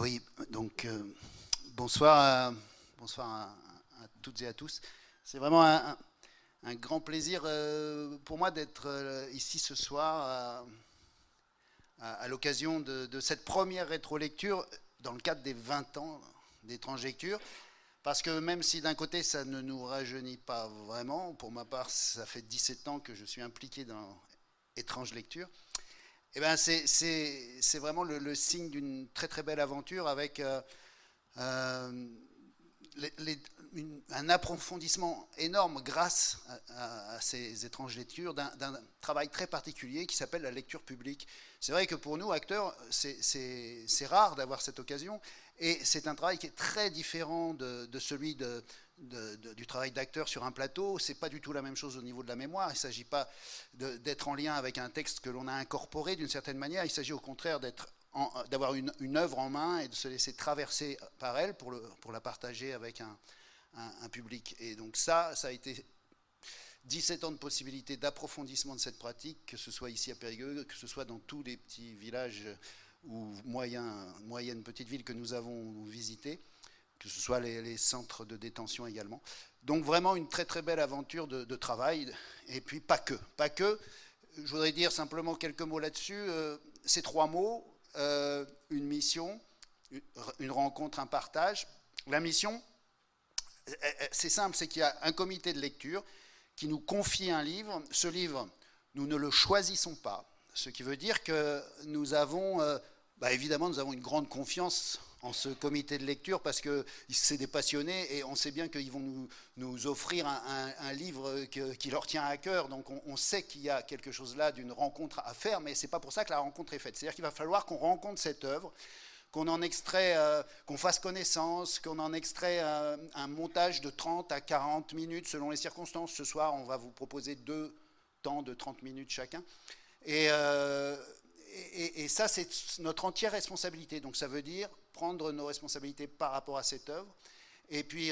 Oui, donc bonsoir, bonsoir à toutes et à tous. C'est vraiment un grand plaisir pour moi d'être ici ce soir à l'occasion de cette première rétrolecture dans le cadre des 20 ans d'étrange lecture. Parce que même si d'un côté ça ne nous rajeunit pas vraiment, pour ma part ça fait 17 ans que je suis impliqué dans étrange lecture, eh ben c'est vraiment le signe d'une très très belle aventure avec euh, un approfondissement énorme grâce à ces étranges lectures d'un travail très particulier qui s'appelle la lecture publique. C'est vrai que pour nous, acteurs, c'est rare d'avoir cette occasion et c'est un travail qui est très différent de celui du travail d'acteur sur un plateau. C'est pas du tout la même chose au niveau de la mémoire. Il ne s'agit pas d'être en lien avec un texte que l'on a incorporé d'une certaine manière. Il s'agit au contraire d'avoir une œuvre en main et de se laisser traverser par elle pour la partager avec un public. Et donc ça a été 17 ans de possibilités d'approfondissement de cette pratique, que ce soit ici à Périgueux, que ce soit dans tous les petits villages ou moyennes petites villes que nous avons visités, que ce soit les centres de détention également. Donc vraiment une très très belle aventure de travail, et puis pas que. Pas que. Je voudrais dire simplement quelques mots là-dessus. Ces trois mots, une mission, une rencontre, un partage. La mission, c'est simple, c'est qu'il y a un comité de lecture qui nous confie un livre. Ce livre, nous ne le choisissons pas, ce qui veut dire que nous avons, évidemment, nous avons une grande confiance en ce comité de lecture parce que c'est des passionnés et on sait bien qu'ils vont nous offrir un livre qui leur tient à cœur. Donc on sait qu'il y a quelque chose là d'une rencontre à faire, mais c'est pas pour ça que la rencontre est faite. C'est-à-dire qu'il va falloir qu'on rencontre cette œuvre, qu'on en extrait, qu'on fasse connaissance, qu'on en extrait un montage de 30 à 40 minutes selon les circonstances. Ce soir, on va vous proposer deux temps de 30 minutes chacun. Et ça, c'est notre entière responsabilité. Donc ça veut dire prendre nos responsabilités par rapport à cette œuvre, et puis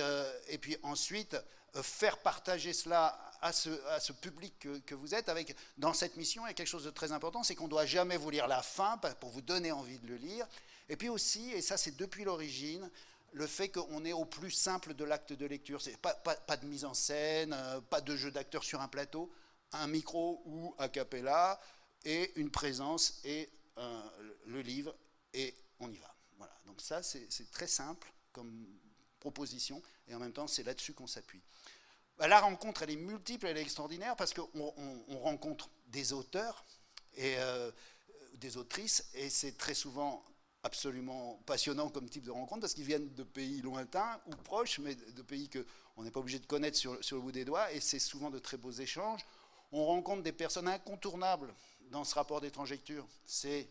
ensuite faire partager cela à ce public que vous êtes. Dans cette mission, il y a quelque chose de très important, c'est qu'on ne doit jamais vous lire la fin pour vous donner envie de le lire. Et puis aussi, et ça c'est depuis l'origine, le fait qu'on est au plus simple de l'acte de lecture. C'est pas de mise en scène, pas de jeu d'acteur sur un plateau, un micro ou a cappella, et une présence, et le livre, et on y va. Voilà. Donc ça, c'est très simple comme proposition, et en même temps, c'est là-dessus qu'on s'appuie. La rencontre, elle est multiple, elle est extraordinaire, parce qu'on rencontre des auteurs et des autrices, et c'est très souvent absolument passionnant comme type de rencontre, parce qu'ils viennent de pays lointains ou proches, mais de pays qu'on n'est pas obligé de connaître sur le bout des doigts, et c'est souvent de très beaux échanges. On rencontre des personnes incontournables dans ce rapport d'étrange lecture. C'est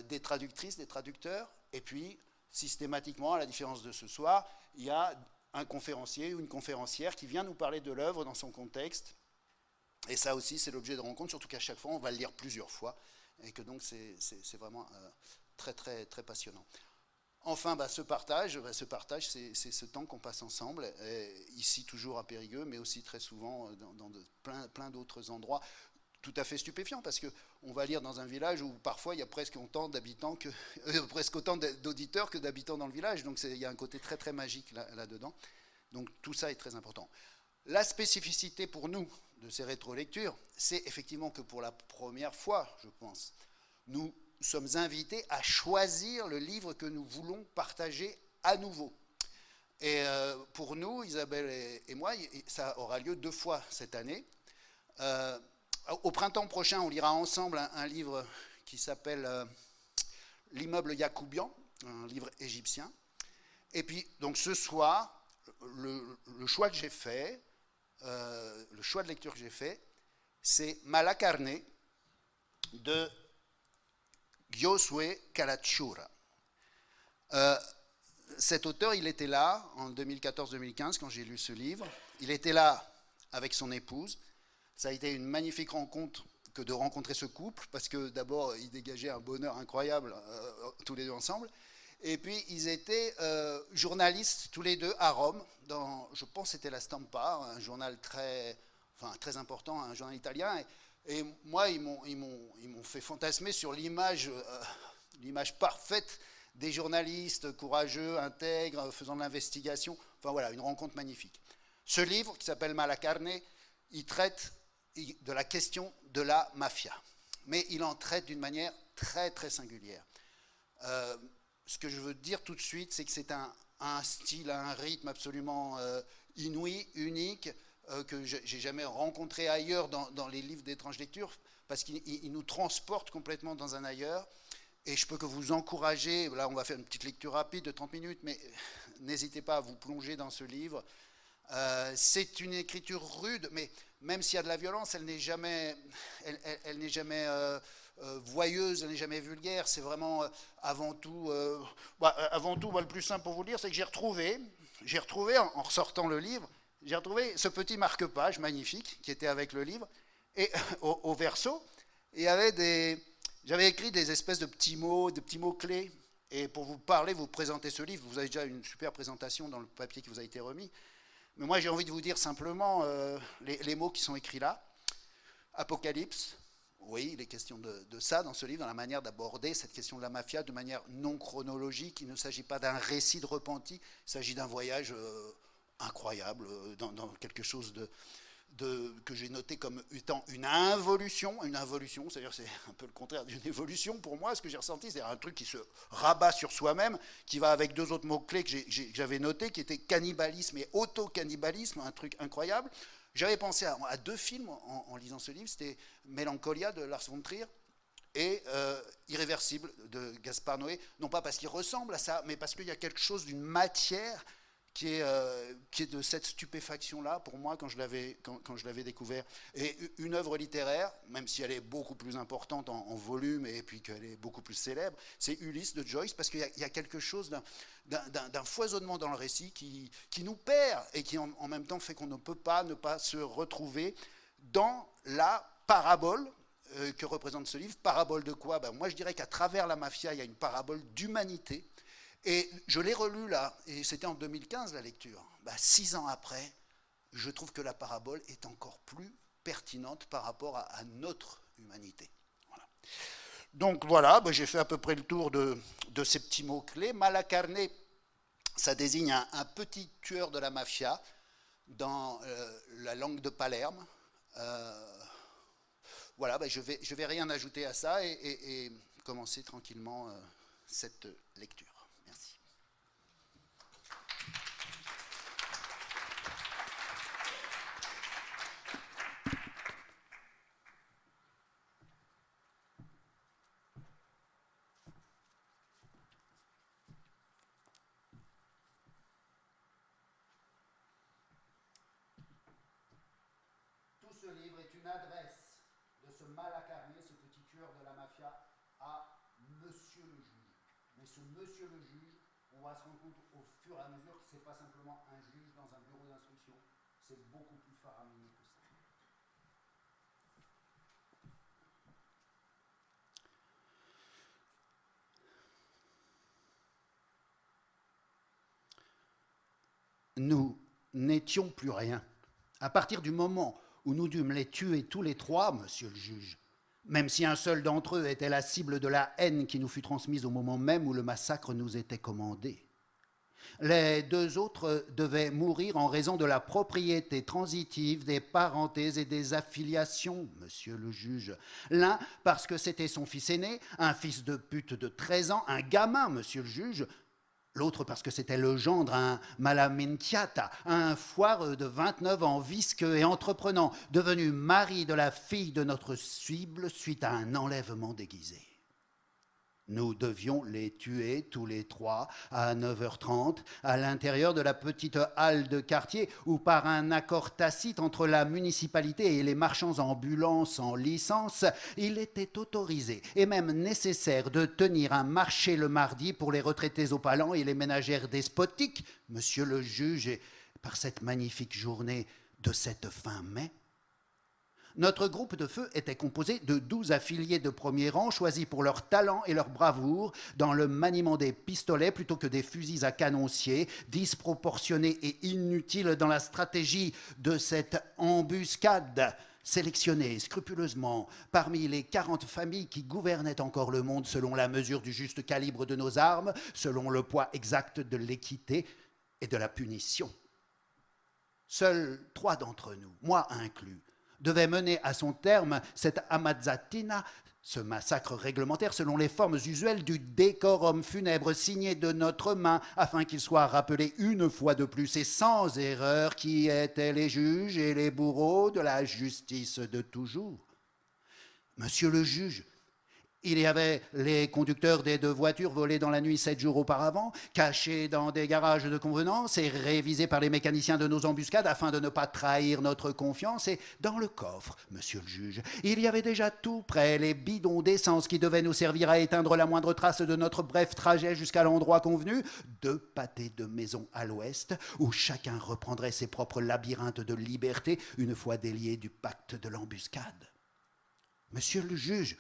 des traductrices, des traducteurs, et puis systématiquement, à la différence de ce soir, il y a un conférencier ou une conférencière qui vient nous parler de l'œuvre dans son contexte. Et ça aussi, c'est l'objet de rencontre, surtout qu'à chaque fois, on va le lire plusieurs fois, et que donc c'est vraiment très très très passionnant. Enfin, c'est ce temps qu'on passe ensemble, ici toujours à Périgueux, mais aussi très souvent dans plein d'autres endroits, tout à fait stupéfiant, parce qu'on va lire dans un village où parfois il y a presque autant d'habitants presque autant d'auditeurs que d'habitants dans le village. Donc il y a un côté très très magique là-dedans. Donc tout ça est très important. La spécificité pour nous de ces rétrolectures, c'est effectivement que pour la première fois, je pense, nous sommes invités à choisir le livre que nous voulons partager à nouveau. Et pour nous, Isabelle et moi, ça aura lieu 2 fois cette année. Au printemps prochain, on lira ensemble un livre qui s'appelle L'immeuble Yacoubian, un livre égyptien. Et puis, donc ce soir, le choix que j'ai fait, le choix de lecture que j'ai fait, c'est Malacarne de Giosuè Calachura. Cet auteur, il était là en 2014-2015 quand j'ai lu ce livre. Il était là avec son épouse. Ça a été une magnifique rencontre que de rencontrer ce couple, parce que d'abord, ils dégageaient un bonheur incroyable tous les deux ensemble. Et puis, ils étaient journalistes tous les deux à Rome, je pense que c'était la Stampa, un journal très important, un journal italien. Et moi, ils m'ont fait fantasmer sur l'image parfaite des journalistes courageux, intègres, faisant de l'investigation. Enfin voilà, une rencontre magnifique. Ce livre, qui s'appelle Malacarne, il traite de la question de la mafia. Mais il en traite d'une manière très très singulière. Ce que je veux dire tout de suite, c'est que c'est un style, un rythme absolument inouï, unique, que j'ai jamais rencontré ailleurs dans les livres d'étrange lecture, parce qu'il nous transporte complètement dans un ailleurs. Et je peux que vous encourager, là on va faire une petite lecture rapide de 30 minutes, mais n'hésitez pas à vous plonger dans ce livre. C'est une écriture rude, mais même s'il y a de la violence, elle n'est jamais, voyeuse, elle n'est jamais vulgaire. C'est vraiment avant tout, le plus simple pour vous le dire, c'est que j'ai retrouvé en ressortant le livre, j'ai retrouvé ce petit marque-page magnifique qui était avec le livre, et au verso, j'avais écrit des espèces de petits mots clés. Et pour vous parler, vous présenter ce livre, vous avez déjà une super présentation dans le papier qui vous a été remis. Mais moi, j'ai envie de vous dire simplement les mots qui sont écrits là. Apocalypse, oui, il est question de ça dans ce livre, dans la manière d'aborder cette question de la mafia de manière non chronologique. Il ne s'agit pas d'un récit de repenti, il s'agit d'un voyage incroyable, dans quelque chose que j'ai noté comme étant une involution, c'est-à-dire c'est un peu le contraire d'une évolution pour moi, ce que j'ai ressenti, c'est un truc qui se rabat sur soi-même, qui va avec deux autres mots-clés que j'avais notés, qui étaient cannibalisme et auto-cannibalisme, un truc incroyable. J'avais pensé à deux films en lisant ce livre, c'était Mélancolia de Lars von Trier et Irréversible de Gaspard Noé, non pas parce qu'il ressemble à ça, mais parce qu'il y a quelque chose d'une matière qui est de cette stupéfaction-là, pour moi, quand je l'avais découvert. Et une œuvre littéraire, même si elle est beaucoup plus importante en volume et puis qu'elle est beaucoup plus célèbre, c'est Ulysse de Joyce, parce qu'il y a quelque chose d'un foisonnement dans le récit qui nous perd et qui en même temps fait qu'on ne peut pas ne pas se retrouver dans la parabole que représente ce livre. Parabole de quoi ? Moi, je dirais qu'à travers la mafia, il y a une parabole d'humanité. Et je l'ai relu là, et c'était en 2015 la lecture. 6 ans après, je trouve que la parabole est encore plus pertinente par rapport à notre humanité. Voilà. Donc voilà, j'ai fait à peu près le tour de ces petits mots-clés. Malacarne, ça désigne un petit tueur de la mafia dans la langue de Palerme. Voilà, je vais rien ajouter à ça et commencer tranquillement cette lecture. Ce livre est une adresse de ce Malacarne, ce petit tueur de la mafia, à Monsieur le juge. Mais ce Monsieur le juge, on va se rendre compte au fur et à mesure que ce n'est pas simplement un juge dans un bureau d'instruction, c'est beaucoup plus faramineux que ça. Nous n'étions plus rien. À partir du moment où nous dûmes les tuer tous les trois, monsieur le juge, même si un seul d'entre eux était la cible de la haine qui nous fut transmise au moment même où le massacre nous était commandé. Les deux autres devaient mourir en raison de la propriété transitive des parentés et des affiliations, monsieur le juge. L'un parce que c'était son fils aîné, un fils de pute de 13 ans, un gamin, monsieur le juge. L'autre parce que c'était le gendre, un malaminchiata, un foireux de 29 ans, visqueux et entreprenant, devenu mari de la fille de notre cible suite à un enlèvement déguisé. Nous devions les tuer tous les trois à 9h30 à l'intérieur de la petite halle de quartier où par un accord tacite entre la municipalité et les marchands ambulants sans licence, il était autorisé et même nécessaire de tenir un marché le mardi pour les retraités au palan et les ménagères despotiques, monsieur le juge, et par cette magnifique journée de cette fin mai. Notre groupe de feu était composé de 12 affiliés de premier rang choisis pour leur talent et leur bravoure dans le maniement des pistolets plutôt que des fusils à canoncier, disproportionnés et inutiles dans la stratégie de cette embuscade sélectionnées scrupuleusement parmi les 40 familles qui gouvernaient encore le monde selon la mesure du juste calibre de nos armes, selon le poids exact de l'équité et de la punition. Seuls 3 d'entre nous, moi inclus, devaient mener à son terme cette amazzatina, ce massacre réglementaire selon les formes usuelles du décorum funèbre signé de notre main, afin qu'il soit rappelé une fois de plus et sans erreur qui étaient les juges et les bourreaux de la justice de toujours. Monsieur le juge, il y avait les conducteurs des 2 voitures volées dans la nuit 7 jours auparavant, cachés dans des garages de convenance et révisés par les mécaniciens de nos embuscades afin de ne pas trahir notre confiance. Et dans le coffre, monsieur le juge, il y avait déjà tout prêt, les bidons d'essence qui devaient nous servir à éteindre la moindre trace de notre bref trajet jusqu'à l'endroit convenu, 2 pâtés de maison à l'ouest, où chacun reprendrait ses propres labyrinthes de liberté une fois déliés du pacte de l'embuscade. Monsieur le juge,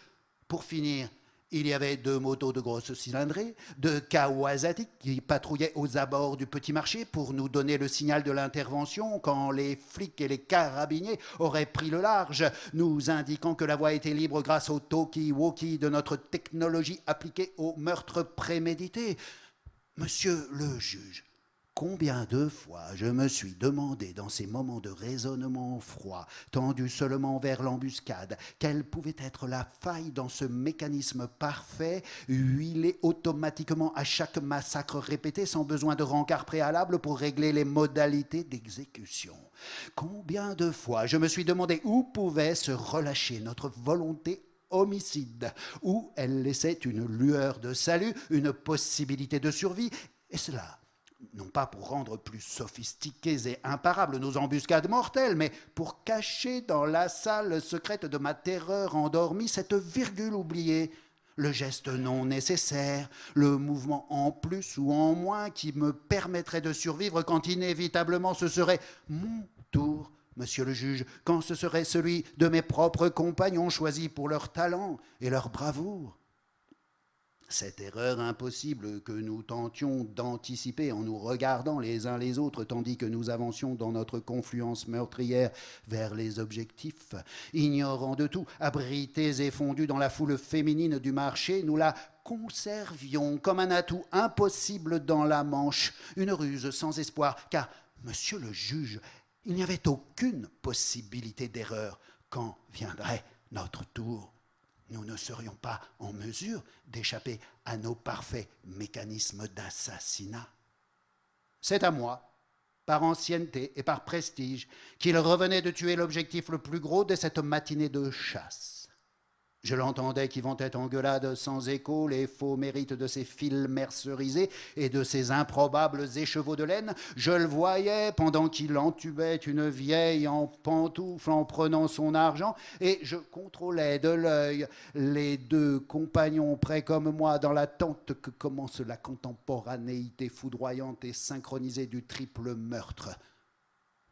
pour finir, il y avait 2 motos de grosse cylindrée, de Kawasaki qui patrouillaient aux abords du petit marché pour nous donner le signal de l'intervention quand les flics et les carabiniers auraient pris le large, nous indiquant que la voie était libre grâce au talkie-walkie de notre technologie appliquée au meurtre prémédité. Monsieur le juge, combien de fois je me suis demandé dans ces moments de raisonnement froid, tendu seulement vers l'embuscade, quelle pouvait être la faille dans ce mécanisme parfait, huilé automatiquement à chaque massacre répété sans besoin de rencard préalable pour régler les modalités d'exécution. Combien de fois je me suis demandé où pouvait se relâcher notre volonté homicide, où elle laissait une lueur de salut, une possibilité de survie, et cela non pas pour rendre plus sophistiquées et imparables nos embuscades mortelles, mais pour cacher dans la salle secrète de ma terreur endormie cette virgule oubliée, le geste non nécessaire, le mouvement en plus ou en moins qui me permettrait de survivre quand inévitablement ce serait mon tour, monsieur le juge, quand ce serait celui de mes propres compagnons choisis pour leur talent et leur bravoure. Cette erreur impossible que nous tentions d'anticiper en nous regardant les uns les autres tandis que nous avancions dans notre confluence meurtrière vers les objectifs, ignorant de tout, abrités et fondus dans la foule féminine du marché, nous la conservions comme un atout impossible dans la manche, une ruse sans espoir, car, monsieur le juge, il n'y avait aucune possibilité d'erreur quand viendrait notre tour. Nous ne serions pas en mesure d'échapper à nos parfaits mécanismes d'assassinat. C'est à moi, par ancienneté et par prestige, qu'il revenait de tuer l'objectif le plus gros de cette matinée de chasse. Je l'entendais qui vantait en gueulade sans écho les faux mérites de ses fils mercerisés et de ses improbables écheveaux de laine. Je le voyais pendant qu'il entubait une vieille en pantoufles en prenant son argent, et je contrôlais de l'œil les 2 compagnons prêts comme moi dans l'attente que commence la contemporanéité foudroyante et synchronisée du triple meurtre.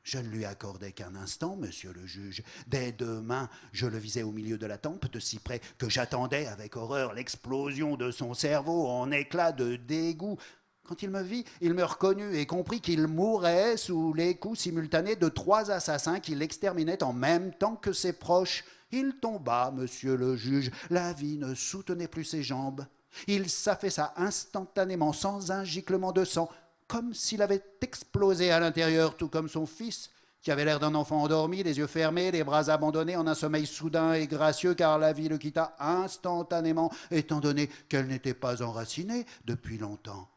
Je ne lui accordais qu'un instant, monsieur le juge. Des 2 mains, je le visais au milieu de la tempe, de si près que j'attendais avec horreur l'explosion de son cerveau en éclats de dégoût. Quand il me vit, il me reconnut et comprit qu'il mourrait sous les coups simultanés de 3 assassins qui l'exterminaient en même temps que ses proches. Il tomba, monsieur le juge. La vie ne soutenait plus ses jambes. Il s'affaissa instantanément, sans un giclement de sang, comme s'il avait explosé à l'intérieur, tout comme son fils, qui avait l'air d'un enfant endormi, les yeux fermés, les bras abandonnés en un sommeil soudain et gracieux, car la vie le quitta instantanément, étant donné qu'elle n'était pas enracinée depuis longtemps.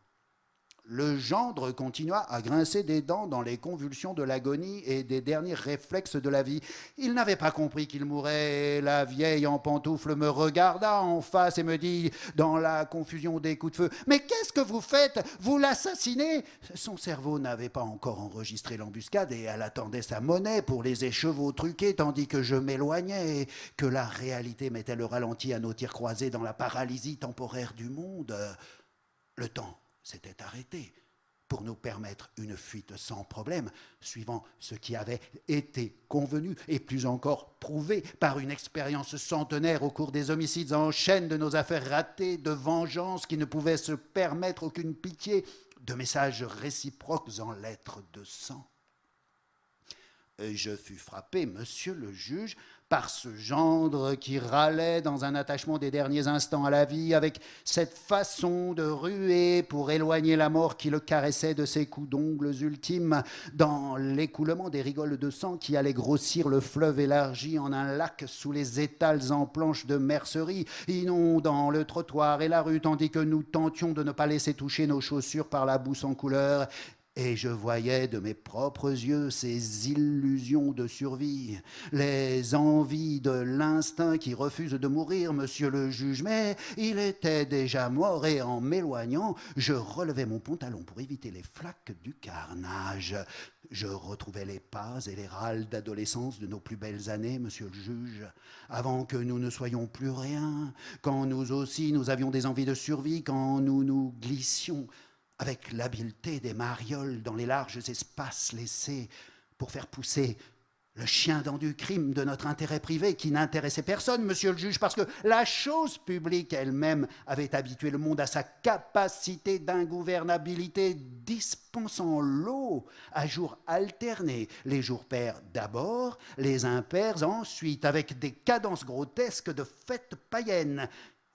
Le gendre continua à grincer des dents dans les convulsions de l'agonie et des derniers réflexes de la vie. Il n'avait pas compris qu'il mourait, et la vieille en pantoufles me regarda en face et me dit, dans la confusion des coups de feu, « Mais qu'est-ce que vous faites? Vous l'assassinez ?» Son cerveau n'avait pas encore enregistré l'embuscade et elle attendait sa monnaie pour les écheveaux truqués tandis que je m'éloignais et que la réalité mettait le ralenti à nos tirs croisés dans la paralysie temporaire du monde. Le temps s'était arrêté pour nous permettre une fuite sans problème, suivant ce qui avait été convenu et plus encore prouvé par une expérience centenaire au cours des homicides en chaîne de nos affaires ratées, de vengeance qui ne pouvaient se permettre aucune pitié, de messages réciproques en lettres de sang. Je fus frappé, monsieur le juge, par ce gendre qui râlait dans un attachement des derniers instants à la vie, avec cette façon de ruer pour éloigner la mort qui le caressait de ses coups d'ongles ultimes, dans l'écoulement des rigoles de sang qui allaient grossir le fleuve élargi en un lac sous les étals en planches de mercerie, inondant le trottoir et la rue, tandis que nous tentions de ne pas laisser toucher nos chaussures par la boue sans couleur. Et je voyais de mes propres yeux ces illusions de survie, les envies de l'instinct qui refuse de mourir, monsieur le juge. Mais il était déjà mort et en m'éloignant, je relevais mon pantalon pour éviter les flaques du carnage. Je retrouvais les pas et les râles d'adolescence de nos plus belles années, monsieur le juge, avant que nous ne soyons plus rien, quand nous aussi nous avions des envies de survie, quand nous nous glissions avec l'habileté des marioles dans les larges espaces laissés pour faire pousser le chien dent du crime de notre intérêt privé qui n'intéressait personne, monsieur le juge, parce que la chose publique elle-même avait habitué le monde à sa capacité d'ingouvernabilité, dispensant l'eau à jours alternés, les jours pairs d'abord, les impairs ensuite, avec des cadences grotesques de fêtes païennes.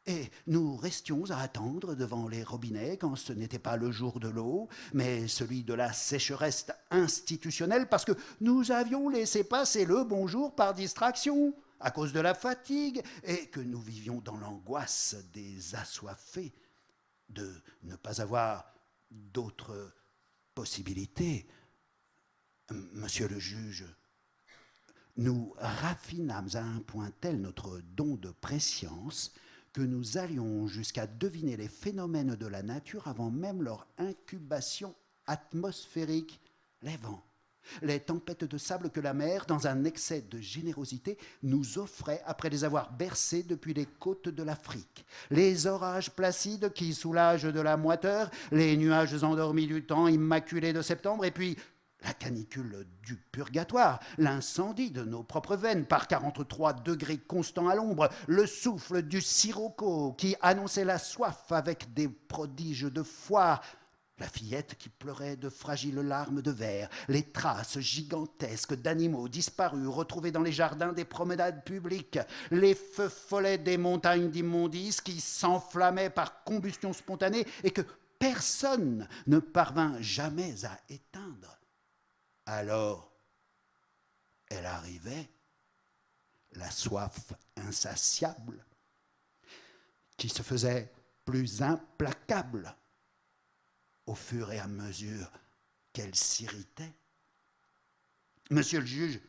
Et nous restions à attendre devant les robinets quand ce n'était pas le jour de l'eau, mais celui de la sécheresse institutionnelle, parce que nous avions laissé passer le bonjour par distraction, à cause de la fatigue, et que nous vivions dans l'angoisse des assoiffés de ne pas avoir d'autres possibilités. Monsieur le juge, nous raffinâmes à un point tel notre don de prescience que nous allions jusqu'à deviner les phénomènes de la nature avant même leur incubation atmosphérique, les vents, les tempêtes de sable que la mer, dans un excès de générosité, nous offrait après les avoir bercés depuis les côtes de l'Afrique, les orages placides qui soulagent de la moiteur, les nuages endormis du temps immaculé de septembre, et puis la canicule du purgatoire, l'incendie de nos propres veines par 43 degrés constants à l'ombre, le souffle du sirocco qui annonçait la soif avec des prodiges de foire, la fillette qui pleurait de fragiles larmes de verre, les traces gigantesques d'animaux disparus retrouvés dans les jardins des promenades publiques, les feux follets des montagnes d'immondices qui s'enflammaient par combustion spontanée et que personne ne parvint jamais à éteindre. Alors, elle arrivait, la soif insatiable, qui se faisait plus implacable au fur et à mesure qu'elle s'irritait. Monsieur le juge,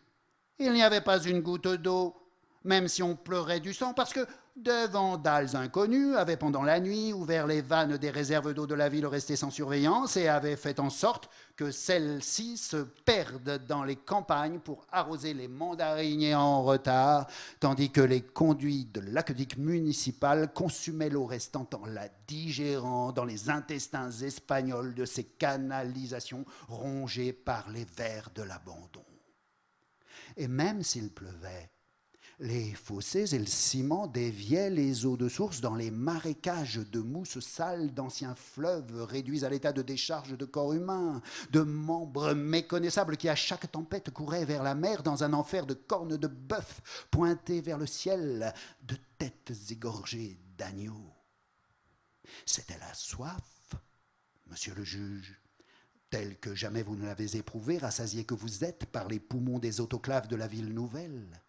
il n'y avait pas une goutte d'eau, même si on pleurait du sang, parce que de vandales inconnus avaient pendant la nuit ouvert les vannes des réserves d'eau de la ville restées sans surveillance et avaient fait en sorte que celles-ci se perdent dans les campagnes pour arroser les mandariniers en retard, tandis que les conduits de l'aqueduc municipal consumaient l'eau restante en la digérant dans les intestins espagnols de ces canalisations rongées par les vers de l'abandon. Et même s'il pleuvait, les fossés et le ciment déviaient les eaux de source dans les marécages de mousse sale d'anciens fleuves réduits à l'état de décharge de corps humains, de membres méconnaissables qui à chaque tempête couraient vers la mer dans un enfer de cornes de bœuf pointées vers le ciel, de têtes égorgées d'agneaux. C'était la soif, monsieur le juge, telle que jamais vous ne l'avez éprouvée, rassasié que vous êtes par les poumons des autoclaves de la ville nouvelle.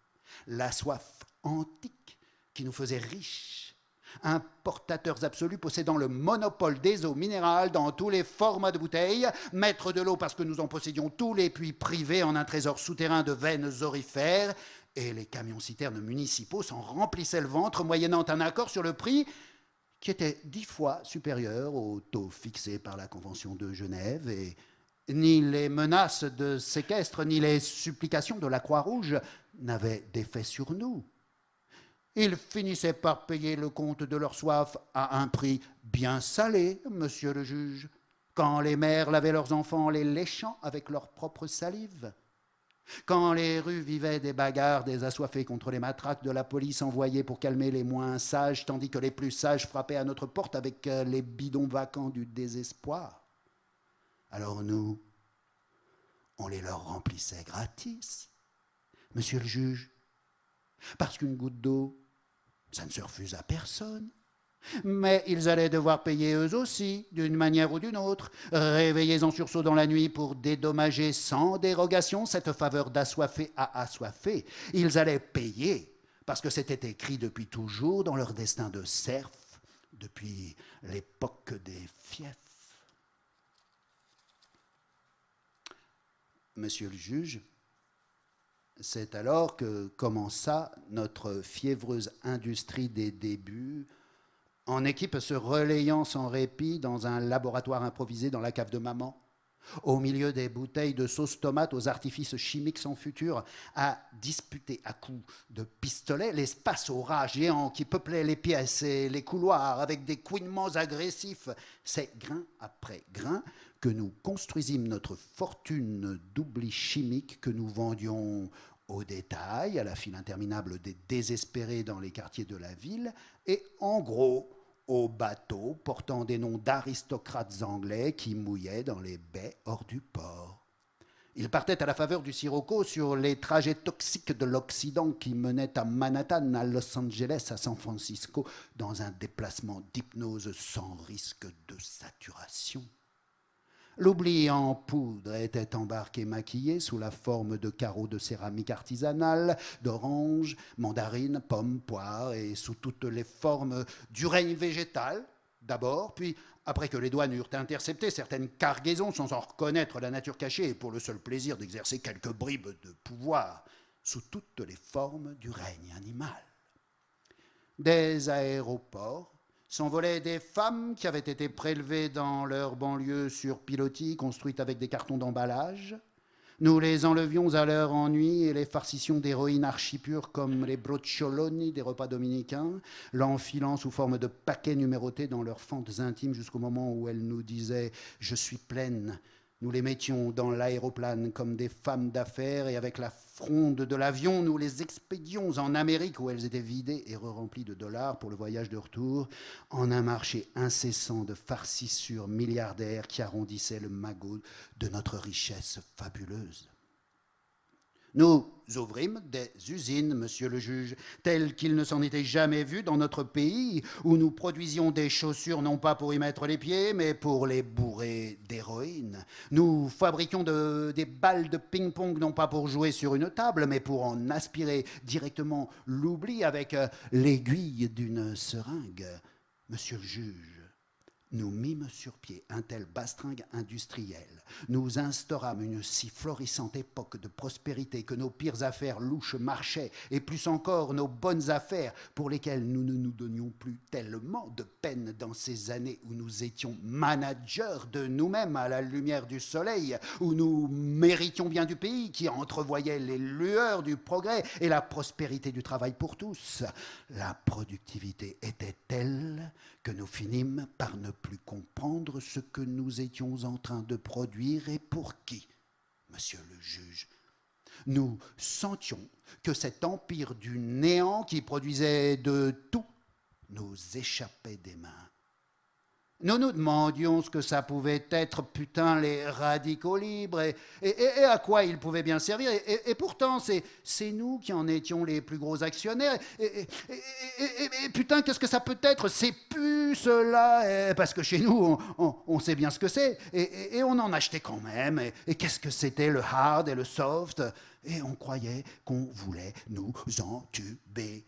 La soif antique qui nous faisait riches, importateurs absolus possédant le monopole des eaux minérales dans tous les formats de bouteilles, maîtres de l'eau parce que nous en possédions tous les puits privés en un trésor souterrain de veines aurifères, et les camions-citernes municipaux s'en remplissaient le ventre moyennant un accord sur le prix qui était 10 fois supérieur au taux fixé par la Convention de Genève, et ni les menaces de séquestre ni les supplications de la Croix-Rouge n'avaient d'effet sur nous. Ils finissaient par payer le compte de leur soif à un prix bien salé, monsieur le juge, quand les mères lavaient leurs enfants en les léchant avec leur propre salive, quand les rues vivaient des bagarres des assoiffés contre les matraques de la police envoyées pour calmer les moins sages, tandis que les plus sages frappaient à notre porte avec les bidons vacants du désespoir. Alors nous, on les leur remplissait gratis, monsieur le juge, parce qu'une goutte d'eau, ça ne se refuse à personne. Mais ils allaient devoir payer eux aussi, d'une manière ou d'une autre, réveillés en sursaut dans la nuit pour dédommager sans dérogation cette faveur d'assoiffé à assoiffé. Ils allaient payer, parce que c'était écrit depuis toujours dans leur destin de serfs, depuis l'époque des fiefs. Monsieur le juge, c'est alors que commença notre fiévreuse industrie des débuts, en équipe se relayant sans répit dans un laboratoire improvisé dans la cave de maman, au milieu des bouteilles de sauce tomate aux artifices chimiques sans futur, à disputer à coups de pistolet l'espace au ras géant qui peuplait les pièces et les couloirs avec des couinements agressifs. C'est grain après grain que nous construisîmes notre fortune d'oubli chimique que nous vendions au détail, à la file interminable des désespérés dans les quartiers de la ville, et en gros, aux bateaux portant des noms d'aristocrates anglais qui mouillaient dans les baies hors du port. Ils partaient à la faveur du sirocco sur les trajets toxiques de l'Occident qui menaient à Manhattan, à Los Angeles, à San Francisco, dans un déplacement d'hypnose sans risque de saturation. L'oubli en poudre était embarqué maquillé sous la forme de carreaux de céramique artisanale, d'oranges, mandarines, pommes, poires et sous toutes les formes du règne végétal d'abord, puis après que les douanes eurent intercepté certaines cargaisons sans en reconnaître la nature cachée et pour le seul plaisir d'exercer quelques bribes de pouvoir, sous toutes les formes du règne animal. Des aéroports s'envolaient des femmes qui avaient été prélevées dans leur banlieue sur pilotis construite avec des cartons d'emballage. Nous les enlevions à leur ennui et les farcissions d'héroïne archipure comme les broccioloni des repas dominicains, l'enfilant sous forme de paquets numérotés dans leurs fentes intimes jusqu'au moment où elles nous disaient « Je suis pleine ». Nous les mettions dans l'aéroplane comme des femmes d'affaires et avec la fronde de l'avion, nous les expédions en Amérique où elles étaient vidées et remplies de dollars pour le voyage de retour, en un marché incessant de farcissures milliardaires qui arrondissaient le magot de notre richesse fabuleuse. Nous ouvrîmes des usines, monsieur le juge, telles qu'il ne s'en était jamais vu dans notre pays, où nous produisions des chaussures non pas pour y mettre les pieds, mais pour les bourrer d'héroïne. Nous fabriquions des balles de ping-pong non pas pour jouer sur une table, mais pour en aspirer directement l'oubli avec l'aiguille d'une seringue. Monsieur le juge, nous mîmes sur pied un tel bastringue industriel, nous instaurâmes une si florissante époque de prospérité que nos pires affaires louches marchaient, et plus encore nos bonnes affaires pour lesquelles nous ne nous donnions plus tellement de peine dans ces années où nous étions managers de nous-mêmes à la lumière du soleil, où nous méritions bien du pays qui entrevoyait les lueurs du progrès et la prospérité du travail pour tous. La productivité était telle que nous finîmes par ne plus comprendre ce que nous étions en train de produire et pour qui, monsieur le juge. Nous sentions que cet empire du néant qui produisait de tout nous échappait des mains. Nous nous demandions ce que ça pouvait être, putain, les radicaux libres, et à quoi ils pouvaient bien servir. Et pourtant, c'est nous qui en étions les plus gros actionnaires. Et putain, qu'est-ce que ça peut être, ces puces-là? Parce que chez nous, on sait bien ce que c'est. Et on en achetait quand même. Et qu'est-ce que c'était, le hard et le soft? Et on croyait qu'on voulait nous entuber.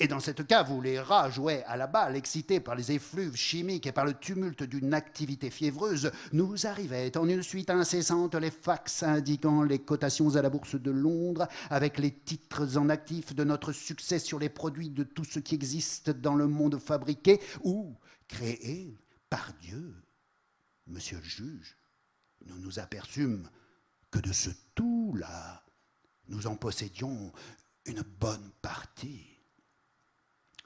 Et dans cette cave où les rats jouaient à la balle, excités par les effluves chimiques et par le tumulte d'une activité fiévreuse, nous arrivaient en une suite incessante les fax indiquant les cotations à la bourse de Londres, avec les titres en actif de notre succès sur les produits de tout ce qui existe dans le monde fabriqué ou créé par Dieu. Monsieur le juge, nous nous aperçûmes que de ce tout-là, nous en possédions une bonne partie.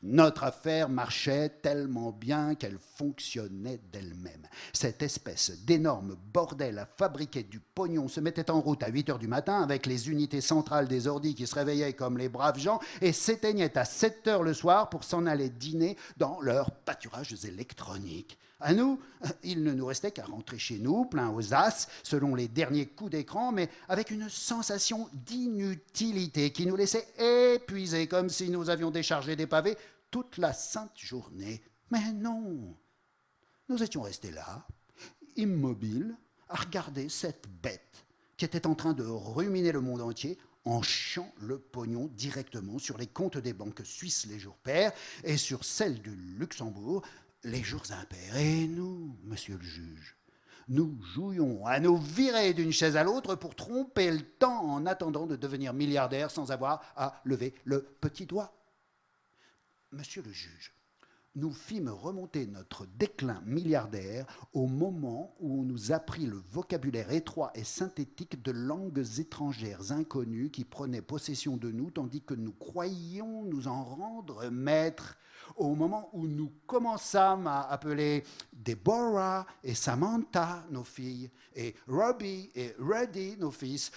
Notre affaire marchait tellement bien qu'elle fonctionnait d'elle-même. Cette espèce d'énorme bordel à fabriquer du pognon se mettait en route à 8 heures du matin avec les unités centrales des ordis qui se réveillaient comme les braves gens et s'éteignaient à 7 heures le soir pour s'en aller dîner dans leurs pâturages électroniques. À nous, il ne nous restait qu'à rentrer chez nous, plein aux as, selon les derniers coups d'écran, mais avec une sensation d'inutilité qui nous laissait épuisés, comme si nous avions déchargé des pavés toute la sainte journée. Mais non, nous étions restés là, immobiles, à regarder cette bête qui était en train de ruminer le monde entier en chant le pognon directement sur les comptes des banques suisses les jours pairs et sur celles du Luxembourg les jours impairs. Et nous, monsieur le juge, nous jouions à nous virer d'une chaise à l'autre pour tromper le temps en attendant de devenir milliardaires sans avoir à lever le petit doigt. Monsieur le juge, nous fîmes remonter notre déclin milliardaire au moment où on nous apprit le vocabulaire étroit et synthétique de langues étrangères inconnues qui prenaient possession de nous tandis que nous croyions nous en rendre maîtres, au moment où nous commençâmes à appeler Deborah et Samantha, nos filles, et Robbie et Reddy, nos fils,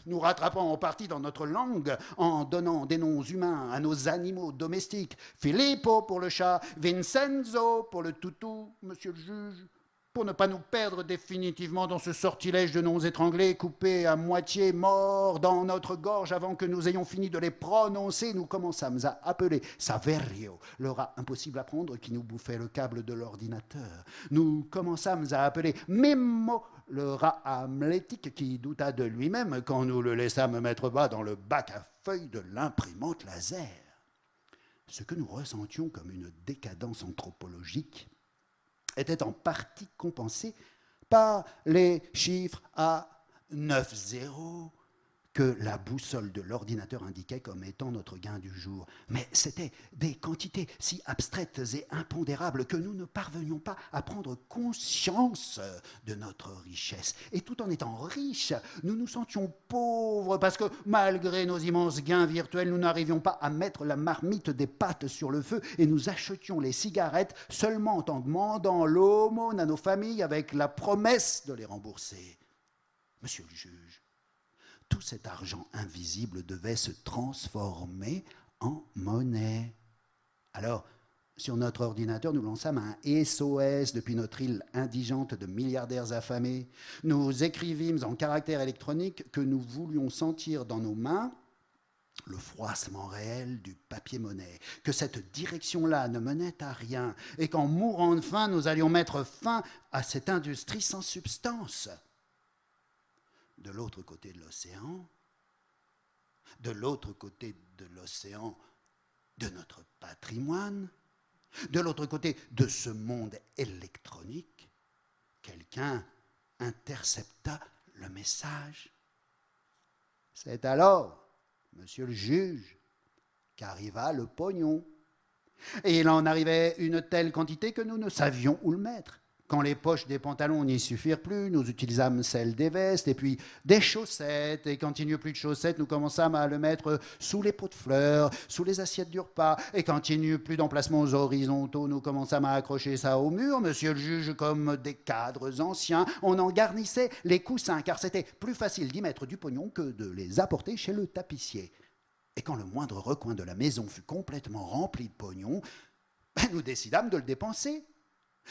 nous rattrapant en partie dans notre langue en donnant des noms humains à nos animaux domestiques, Filippo pour le chat, Vincenzo pour le toutou, monsieur le juge, pour ne pas nous perdre définitivement dans ce sortilège de noms étranglés, coupés à moitié morts dans notre gorge avant que nous ayons fini de les prononcer, nous commençâmes à appeler Saverio, le rat impossible à prendre qui nous bouffait le câble de l'ordinateur. Nous commençâmes à appeler Mimo, le rat hamlétique qui douta de lui-même quand nous le laissâmes mettre bas dans le bac à feuilles de l'imprimante laser. Ce que nous ressentions comme une décadence anthropologique était en partie compensé par les chiffres à 9 zéros que la boussole de l'ordinateur indiquait comme étant notre gain du jour. Mais c'étaient des quantités si abstraites et impondérables que nous ne parvenions pas à prendre conscience de notre richesse. Et tout en étant riches, nous nous sentions pauvres parce que malgré nos immenses gains virtuels, nous n'arrivions pas à mettre la marmite des pâtes sur le feu et nous achetions les cigarettes seulement en demandant l'aumône à nos familles avec la promesse de les rembourser. Monsieur le juge, tout cet argent invisible devait se transformer en monnaie. Alors, sur notre ordinateur, nous lançâmes un SOS depuis notre île indigente de milliardaires affamés. Nous écrivîmes en caractères électroniques que nous voulions sentir dans nos mains le froissement réel du papier-monnaie, que cette direction-là ne menait à rien et qu'en mourant de faim, nous allions mettre fin à cette industrie sans substance. De l'autre côté de l'océan, de notre patrimoine, de l'autre côté de ce monde électronique, quelqu'un intercepta le message. C'est alors, monsieur le juge, qu'arriva le pognon. Et il en arrivait une telle quantité que nous ne savions où le mettre. Quand les poches des pantalons n'y suffirent plus, nous utilisâmes celles des vestes et puis des chaussettes. Et quand il n'y eut plus de chaussettes, nous commençâmes à le mettre sous les pots de fleurs, sous les assiettes du repas. Et quand il n'y eut plus d'emplacements horizontaux, nous commençâmes à accrocher ça au mur, monsieur le juge, comme des cadres anciens. On en garnissait les coussins, car c'était plus facile d'y mettre du pognon que de les apporter chez le tapissier. Et quand le moindre recoin de la maison fut complètement rempli de pognon, nous décidâmes de le dépenser.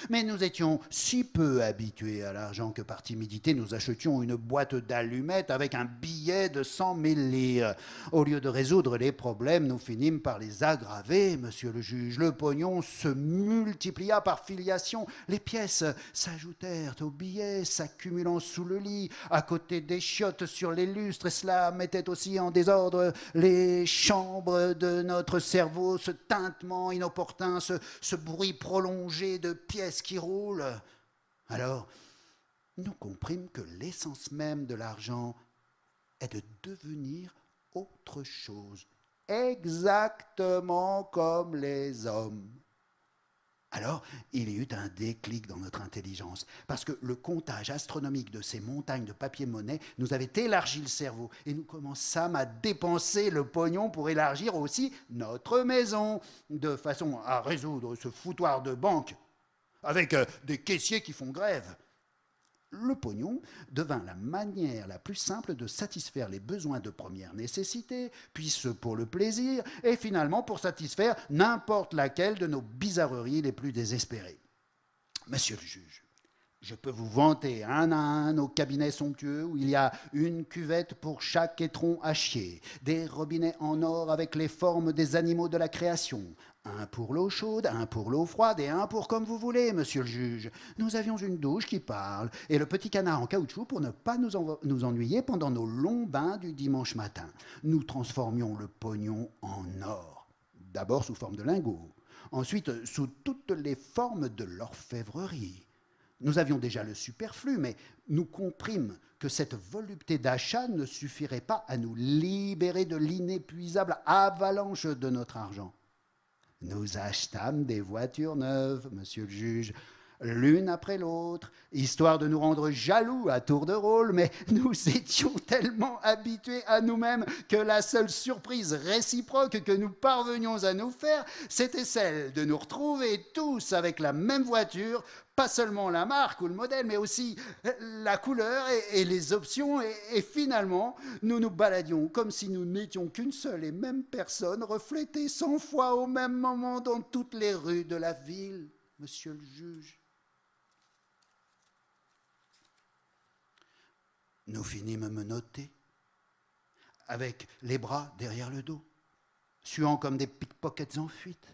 Mais nous étions si peu habitués à l'argent que par timidité nous achetions une boîte d'allumettes avec un billet de 100 000 livres. Au lieu de résoudre les problèmes, nous finîmes par les aggraver, monsieur le juge. Le pognon se multiplia par filiation. Les pièces s'ajoutèrent aux billets, s'accumulant sous le lit, à côté des chiottes sur les lustres, et cela mettait aussi en désordre les chambres de notre cerveau, ce tintement inopportun, ce bruit prolongé de pièces qui roule. Alors, nous comprîmes que l'essence même de l'argent est de devenir autre chose, exactement comme les hommes. Alors, il y eut un déclic dans notre intelligence, parce que le comptage astronomique de ces montagnes de papier-monnaie nous avait élargi le cerveau, et nous commençâmes à dépenser le pognon pour élargir aussi notre maison, de façon à résoudre ce foutoir de banque avec des caissiers qui font grève. Le pognon devint la manière la plus simple de satisfaire les besoins de première nécessité, puis ceux pour le plaisir, et finalement pour satisfaire n'importe laquelle de nos bizarreries les plus désespérées. Monsieur le juge, je peux vous vanter un à un nos cabinets somptueux où il y a une cuvette pour chaque étron à chier, des robinets en or avec les formes des animaux de la création, un pour l'eau chaude, un pour l'eau froide et un pour comme vous voulez, monsieur le juge. Nous avions une douche qui parle et le petit canard en caoutchouc pour ne pas nous ennuyer pendant nos longs bains du dimanche matin. Nous transformions le pognon en or, d'abord sous forme de lingots, ensuite sous toutes les formes de l'orfèvrerie. Nous avions déjà le superflu, mais nous comprîmes que cette volupté d'achat ne suffirait pas à nous libérer de l'inépuisable avalanche de notre argent. Nous achetâmes des voitures neuves, monsieur le juge, l'une après l'autre, histoire de nous rendre jaloux à tour de rôle, mais nous étions tellement habitués à nous-mêmes que la seule surprise réciproque que nous parvenions à nous faire, c'était celle de nous retrouver tous avec la même voiture, pas seulement la marque ou le modèle, mais aussi la couleur et les options. Et finalement, nous nous baladions comme si nous n'étions qu'une seule et même personne, reflétée 100 fois au même moment dans toutes les rues de la ville, monsieur le juge. Nous finîmes menottés, avec les bras derrière le dos, suant comme des pickpockets en fuite.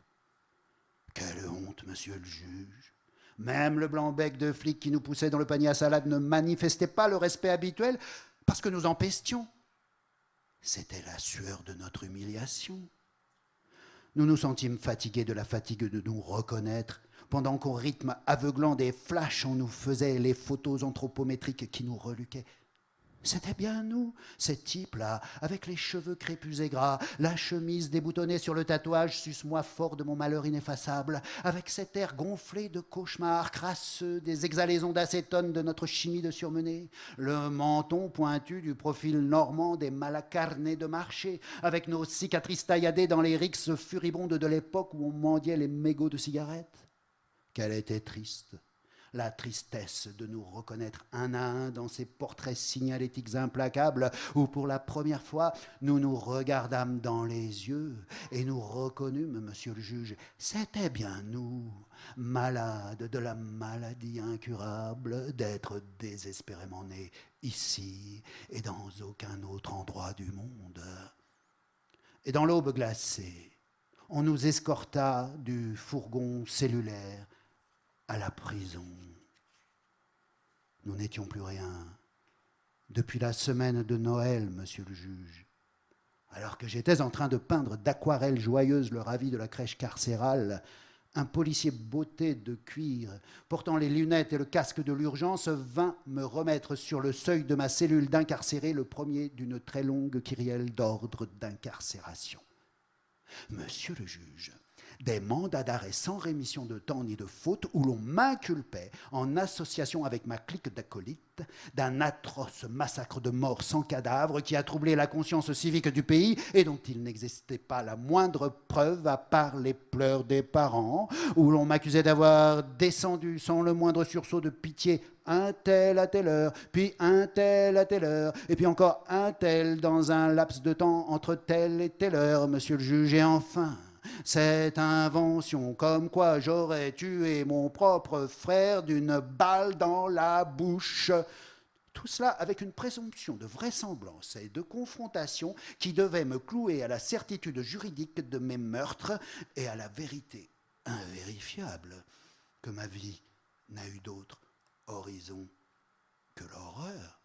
Quelle honte, monsieur le juge. Même le blanc-bec de flic qui nous poussait dans le panier à salade ne manifestait pas le respect habituel parce que nous en pestions. C'était la sueur de notre humiliation. Nous nous sentîmes fatigués de la fatigue de nous reconnaître, pendant qu'au rythme aveuglant des flashs, on nous faisait les photos anthropométriques qui nous reluquaient. C'était bien nous, ces types-là, avec les cheveux crépus et gras, la chemise déboutonnée sur le tatouage, suce-moi fort de mon malheur ineffaçable, avec cet air gonflé de cauchemar crasseux des exhalaisons d'acétone de notre chimie de surmenée, le menton pointu du profil normand des malacarnés de marché, avec nos cicatrices tailladées dans les rixes furibondes de l'époque où on mendiait les mégots de cigarettes. Qu'elle était triste, la tristesse de nous reconnaître un à un dans ces portraits signalétiques implacables où pour la première fois nous nous regardâmes dans les yeux et nous reconnûmes, monsieur le juge, c'était bien nous, malades de la maladie incurable d'être désespérément nés ici et dans aucun autre endroit du monde. Et dans l'aube glacée, on nous escorta du fourgon cellulaire à la prison. Nous n'étions plus rien depuis la semaine de Noël, monsieur le juge. Alors que j'étais en train de peindre d'aquarelles joyeuses le ravi de la crèche carcérale, un policier botté de cuir, portant les lunettes et le casque de l'urgence, vint me remettre sur le seuil de ma cellule d'incarcéré le premier d'une très longue kyrielle d'ordre d'incarcération. Monsieur le juge, des mandats d'arrêt sans rémission de temps ni de faute où l'on m'inculpait, en association avec ma clique d'acolytes, d'un atroce massacre de morts sans cadavre qui a troublé la conscience civique du pays et dont il n'existait pas la moindre preuve à part les pleurs des parents, où l'on m'accusait d'avoir descendu sans le moindre sursaut de pitié un tel à telle heure, puis un tel à telle heure, et puis encore un tel dans un laps de temps entre telle et telle heure, monsieur le juge, et enfin cette invention comme quoi j'aurais tué mon propre frère d'une balle dans la bouche. Tout cela avec une présomption de vraisemblance et de confrontation qui devait me clouer à la certitude juridique de mes meurtres et à la vérité invérifiable que ma vie n'a eu d'autre horizon que l'horreur.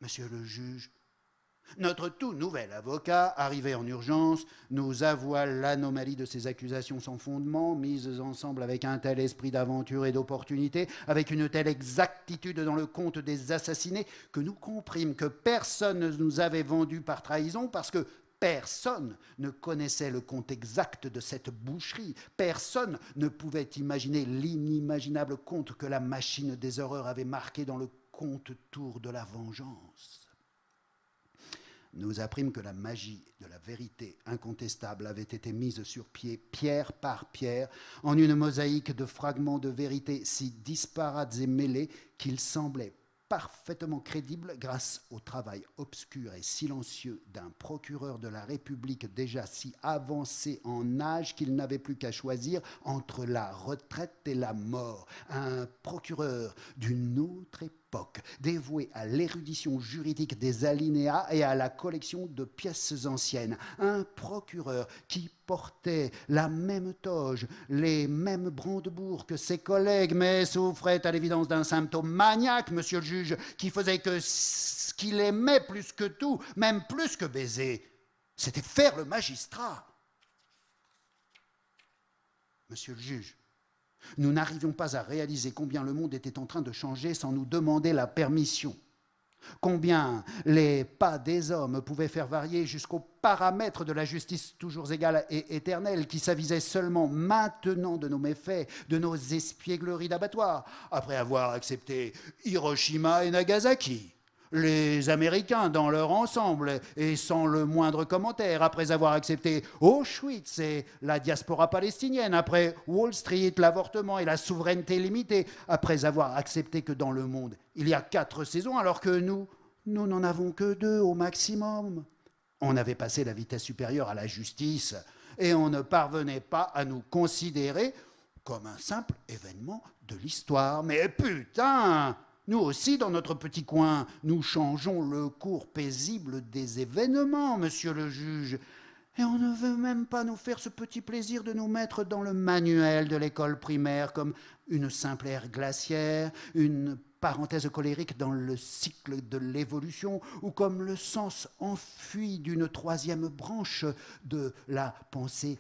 Monsieur le juge, notre tout nouvel avocat, arrivé en urgence, nous avoua l'anomalie de ces accusations sans fondement, mises ensemble avec un tel esprit d'aventure et d'opportunité, avec une telle exactitude dans le compte des assassinés, que nous comprîmes que personne ne nous avait vendus par trahison, parce que personne ne connaissait le compte exact de cette boucherie. Personne ne pouvait imaginer l'inimaginable compte que la machine des horreurs avait marqué dans le compte-tour de la vengeance. Nous apprîmes que la magie de la vérité incontestable avait été mise sur pied, pierre par pierre, en une mosaïque de fragments de vérité si disparates et mêlés qu'il semblait parfaitement crédible grâce au travail obscur et silencieux d'un procureur de la République déjà si avancé en âge qu'il n'avait plus qu'à choisir entre la retraite et la mort. Un procureur d'une autre époque, dévoué à l'érudition juridique des alinéas et à la collection de pièces anciennes. Un procureur qui portait la même toge, les mêmes brandebourgs que ses collègues, mais souffrait à l'évidence d'un symptôme maniaque, monsieur le juge, qui faisait que ce qu'il aimait plus que tout, même plus que baiser, c'était faire le magistrat. Monsieur le juge, nous n'arrivions pas à réaliser combien le monde était en train de changer sans nous demander la permission. Combien les pas des hommes pouvaient faire varier jusqu'aux paramètres de la justice toujours égale et éternelle qui s'avisait seulement maintenant de nos méfaits, de nos espiègleries d'abattoir, après avoir accepté Hiroshima et Nagasaki. Les Américains dans leur ensemble et sans le moindre commentaire, après avoir accepté Auschwitz et la diaspora palestinienne, après Wall Street, l'avortement et la souveraineté limitée, après avoir accepté que dans le monde, il y a 4 saisons, alors que nous n'en avons que 2 au maximum. On avait passé la vitesse supérieure à la justice et on ne parvenait pas à nous considérer comme un simple événement de l'histoire. Mais putain! Nous aussi, dans notre petit coin, nous changeons le cours paisible des événements, monsieur le juge. Et on ne veut même pas nous faire ce petit plaisir de nous mettre dans le manuel de l'école primaire comme une simple ère glaciaire, une parenthèse colérique dans le cycle de l'évolution, ou comme le sens enfui d'une 3e branche de la pensée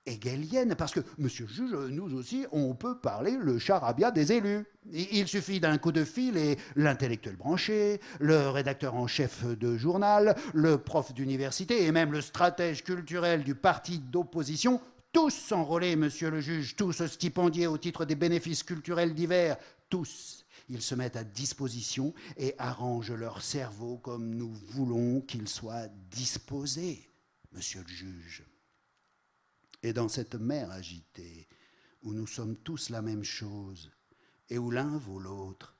hegelienne, parce que, monsieur le juge, nous aussi, on peut parler le charabia des élus. Il suffit d'un coup de fil et l'intellectuel branché, le rédacteur en chef de journal, le prof d'université et même le stratège culturel du parti d'opposition, tous enrôlés, monsieur le juge, tous stipendiés au titre des bénéfices culturels divers, tous. Ils se mettent à disposition et arrangent leur cerveau comme nous voulons qu'il soit disposé, monsieur le juge. Et dans cette mer agitée, où nous sommes tous la même chose, et où l'un vaut l'autre,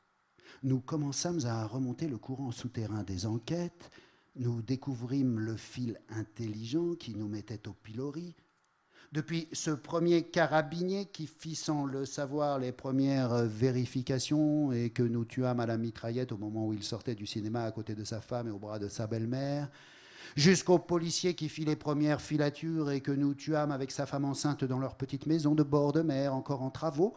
nous commençâmes à remonter le courant souterrain des enquêtes, nous découvrîmes le fil intelligent qui nous mettait au pilori. Depuis ce premier carabinier qui fit sans le savoir les premières vérifications et que nous tuâmes à la mitraillette au moment où il sortait du cinéma à côté de sa femme et au bras de sa belle-mère, jusqu'au policier qui fit les premières filatures et que nous tuâmes avec sa femme enceinte dans leur petite maison de bord de mer encore en travaux,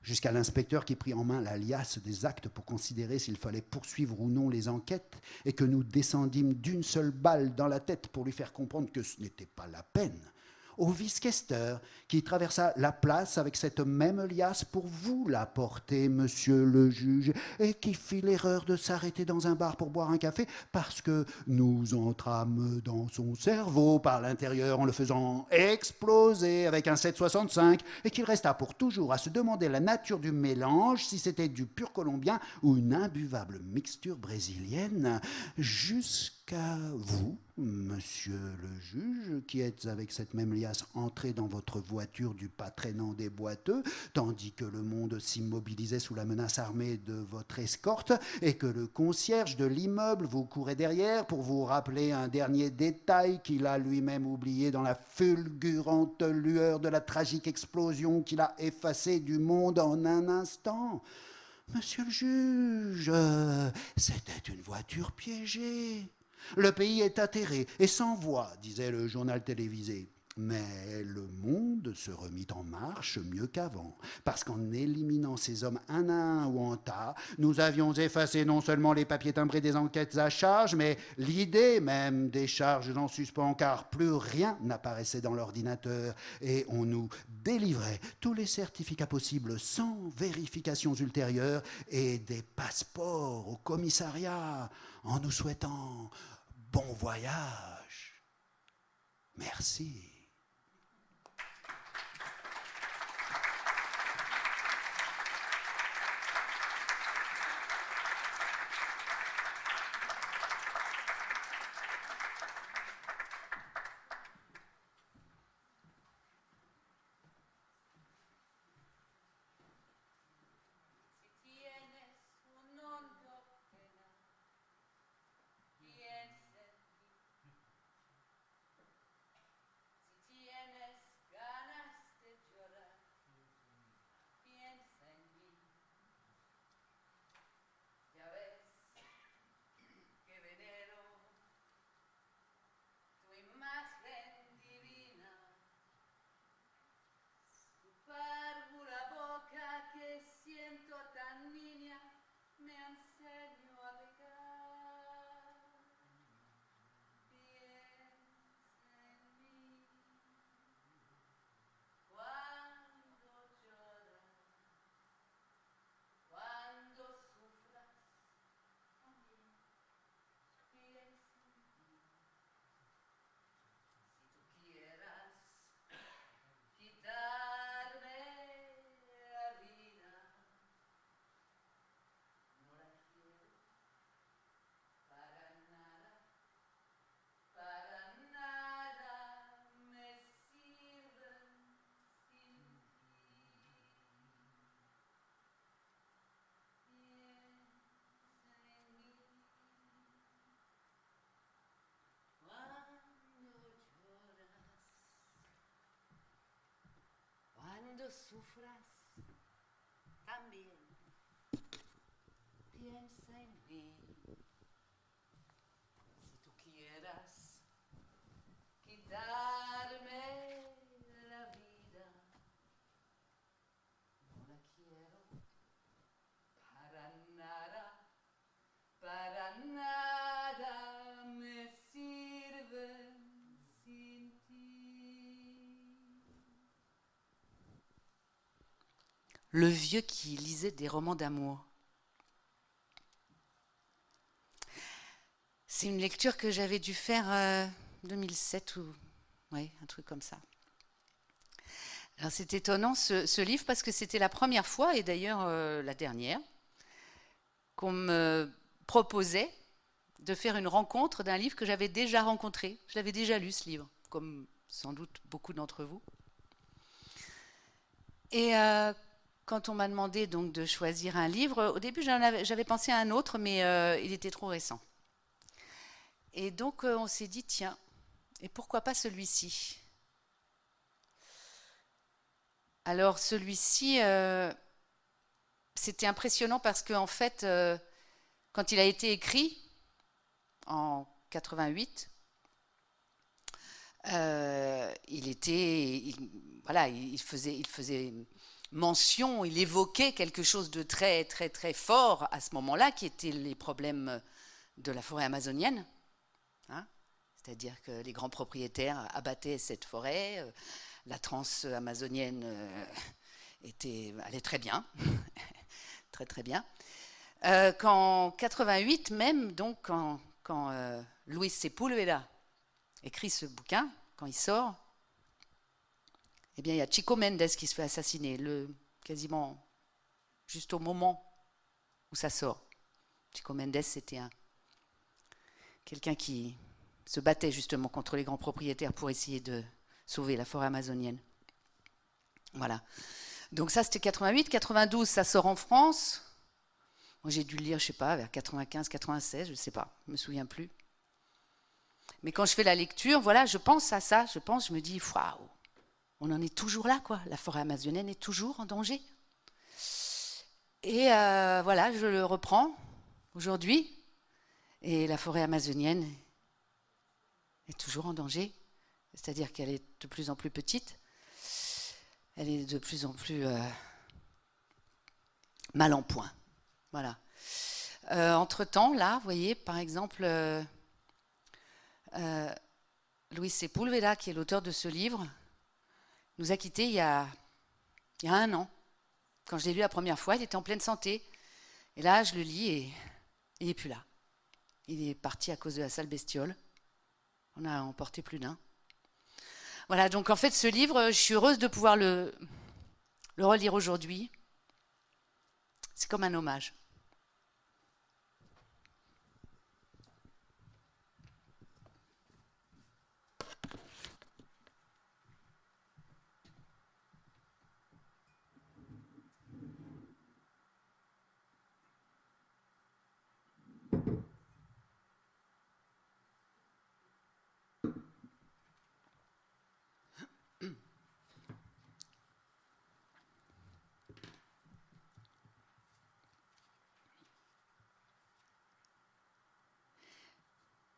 jusqu'à l'inspecteur qui prit en main la liasse des actes pour considérer s'il fallait poursuivre ou non les enquêtes et que nous descendîmes d'une seule balle dans la tête pour lui faire comprendre que ce n'était pas la peine, au vice-questeur qui traversa la place avec cette même liasse pour vous la porter, monsieur le juge, et qui fit l'erreur de s'arrêter dans un bar pour boire un café parce que nous entrâmes dans son cerveau par l'intérieur en le faisant exploser avec un 7,65 et qu'il resta pour toujours à se demander la nature du mélange, si c'était du pur colombien ou une imbuvable mixture brésilienne, jusqu'à vous, monsieur le juge, qui êtes avec cette même liasse entré dans votre voiture du pas traînant des boiteux, tandis que le monde s'immobilisait sous la menace armée de votre escorte et que le concierge de l'immeuble vous courait derrière pour vous rappeler un dernier détail qu'il a lui-même oublié dans la fulgurante lueur de la tragique explosion qu'il a effacée du monde en un instant. Monsieur le juge, c'était une voiture piégée. Le pays est atterré et sans voix, disait le journal télévisé. Mais le monde se remit en marche mieux qu'avant, parce qu'en éliminant ces hommes un à un ou en tas, nous avions effacé non seulement les papiers timbrés des enquêtes à charge, mais l'idée même des charges en suspens, car plus rien n'apparaissait dans l'ordinateur, et on nous délivrait tous les certificats possibles sans vérifications ultérieures et des passeports au commissariat, en nous souhaitant bon voyage. Merci. sufras también. Piensa en mí. Si tú quieras quitarme la vida, no la quiero para nada me sirven sin ti. Le vieux qui lisait des romans d'amour. C'est une lecture que j'avais dû faire 2007 ou ouais, un truc comme ça. Alors c'est étonnant ce livre parce que c'était la première fois, et d'ailleurs la dernière, qu'on me proposait de faire une rencontre d'un livre que j'avais déjà rencontré. Je l'avais déjà lu ce livre, comme sans doute beaucoup d'entre vous. Et quand on m'a demandé donc de choisir un livre, au début j'avais pensé à un autre, mais il était trop récent. Et donc on s'est dit, tiens, et pourquoi pas celui-ci? Alors celui-ci, c'était impressionnant parce qu'en fait, quand il a été écrit en 88, il faisait mention, il évoquait quelque chose de très très très fort à ce moment-là, qui étaient les problèmes de la forêt amazonienne. Hein, c'est-à-dire que les grands propriétaires abattaient cette forêt, la transe amazonienne allait très bien, très très bien. Qu'en 88 même, donc quand Luis Sepúlveda écrit ce bouquin, quand il sort, eh bien il y a Chico Mendes qui se fait assassiner, quasiment juste au moment où ça sort. Chico Mendes, c'était quelqu'un qui se battait justement contre les grands propriétaires pour essayer de sauver la forêt amazonienne. Voilà. Donc ça, c'était 88. 92, ça sort en France. Moi, j'ai dû le lire, je ne sais pas, vers 95, 96, je ne sais pas, je ne me souviens plus. Mais quand je fais la lecture, voilà, je pense à ça. Je me dis, waouh, on en est toujours là, quoi. La forêt amazonienne est toujours en danger. Et voilà, je le reprends aujourd'hui. Et la forêt amazonienne est toujours en danger. C'est-à-dire qu'elle est de plus en plus petite. Elle est de plus en plus mal en point. Voilà. Entre-temps, là, vous voyez, par exemple, Luis Sepúlveda, qui est l'auteur de ce livre, nous a quittés il y a 1 an. Quand je l'ai lu la première fois, il était en pleine santé. Et là, je le lis et il n'est plus là. Il est parti à cause de la sale bestiole. On a emporté plus d'un. Voilà, donc en fait, ce livre, je suis heureuse de pouvoir le relire aujourd'hui. C'est comme un hommage.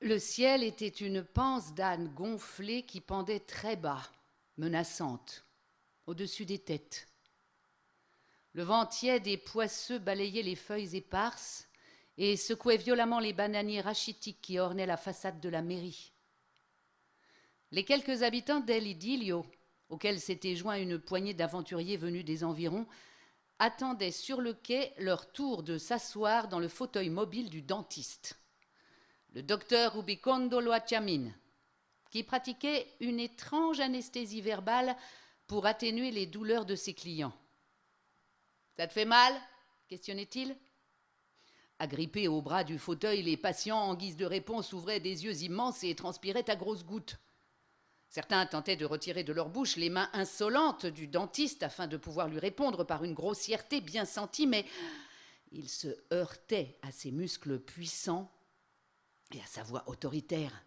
Le ciel était une panse d'âne gonflée qui pendait très bas, menaçante, au-dessus des têtes. Le vent tiède et poisseux balayait les feuilles éparses et secouait violemment les bananiers rachitiques qui ornaient la façade de la mairie. Les quelques habitants d'El Idilio, auxquels s'était joint une poignée d'aventuriers venus des environs, attendaient sur le quai leur tour de s'asseoir dans le fauteuil mobile du dentiste, le docteur Rubicondo Loachamin, qui pratiquait une étrange anesthésie verbale pour atténuer les douleurs de ses clients. « Ça te fait mal ?» questionnait-il. Agrippés au bras du fauteuil, les patients, en guise de réponse, ouvraient des yeux immenses et transpiraient à grosses gouttes. Certains tentaient de retirer de leur bouche les mains insolentes du dentiste afin de pouvoir lui répondre par une grossièreté bien sentie, mais ils se heurtaient à ses muscles puissants et à sa voix autoritaire.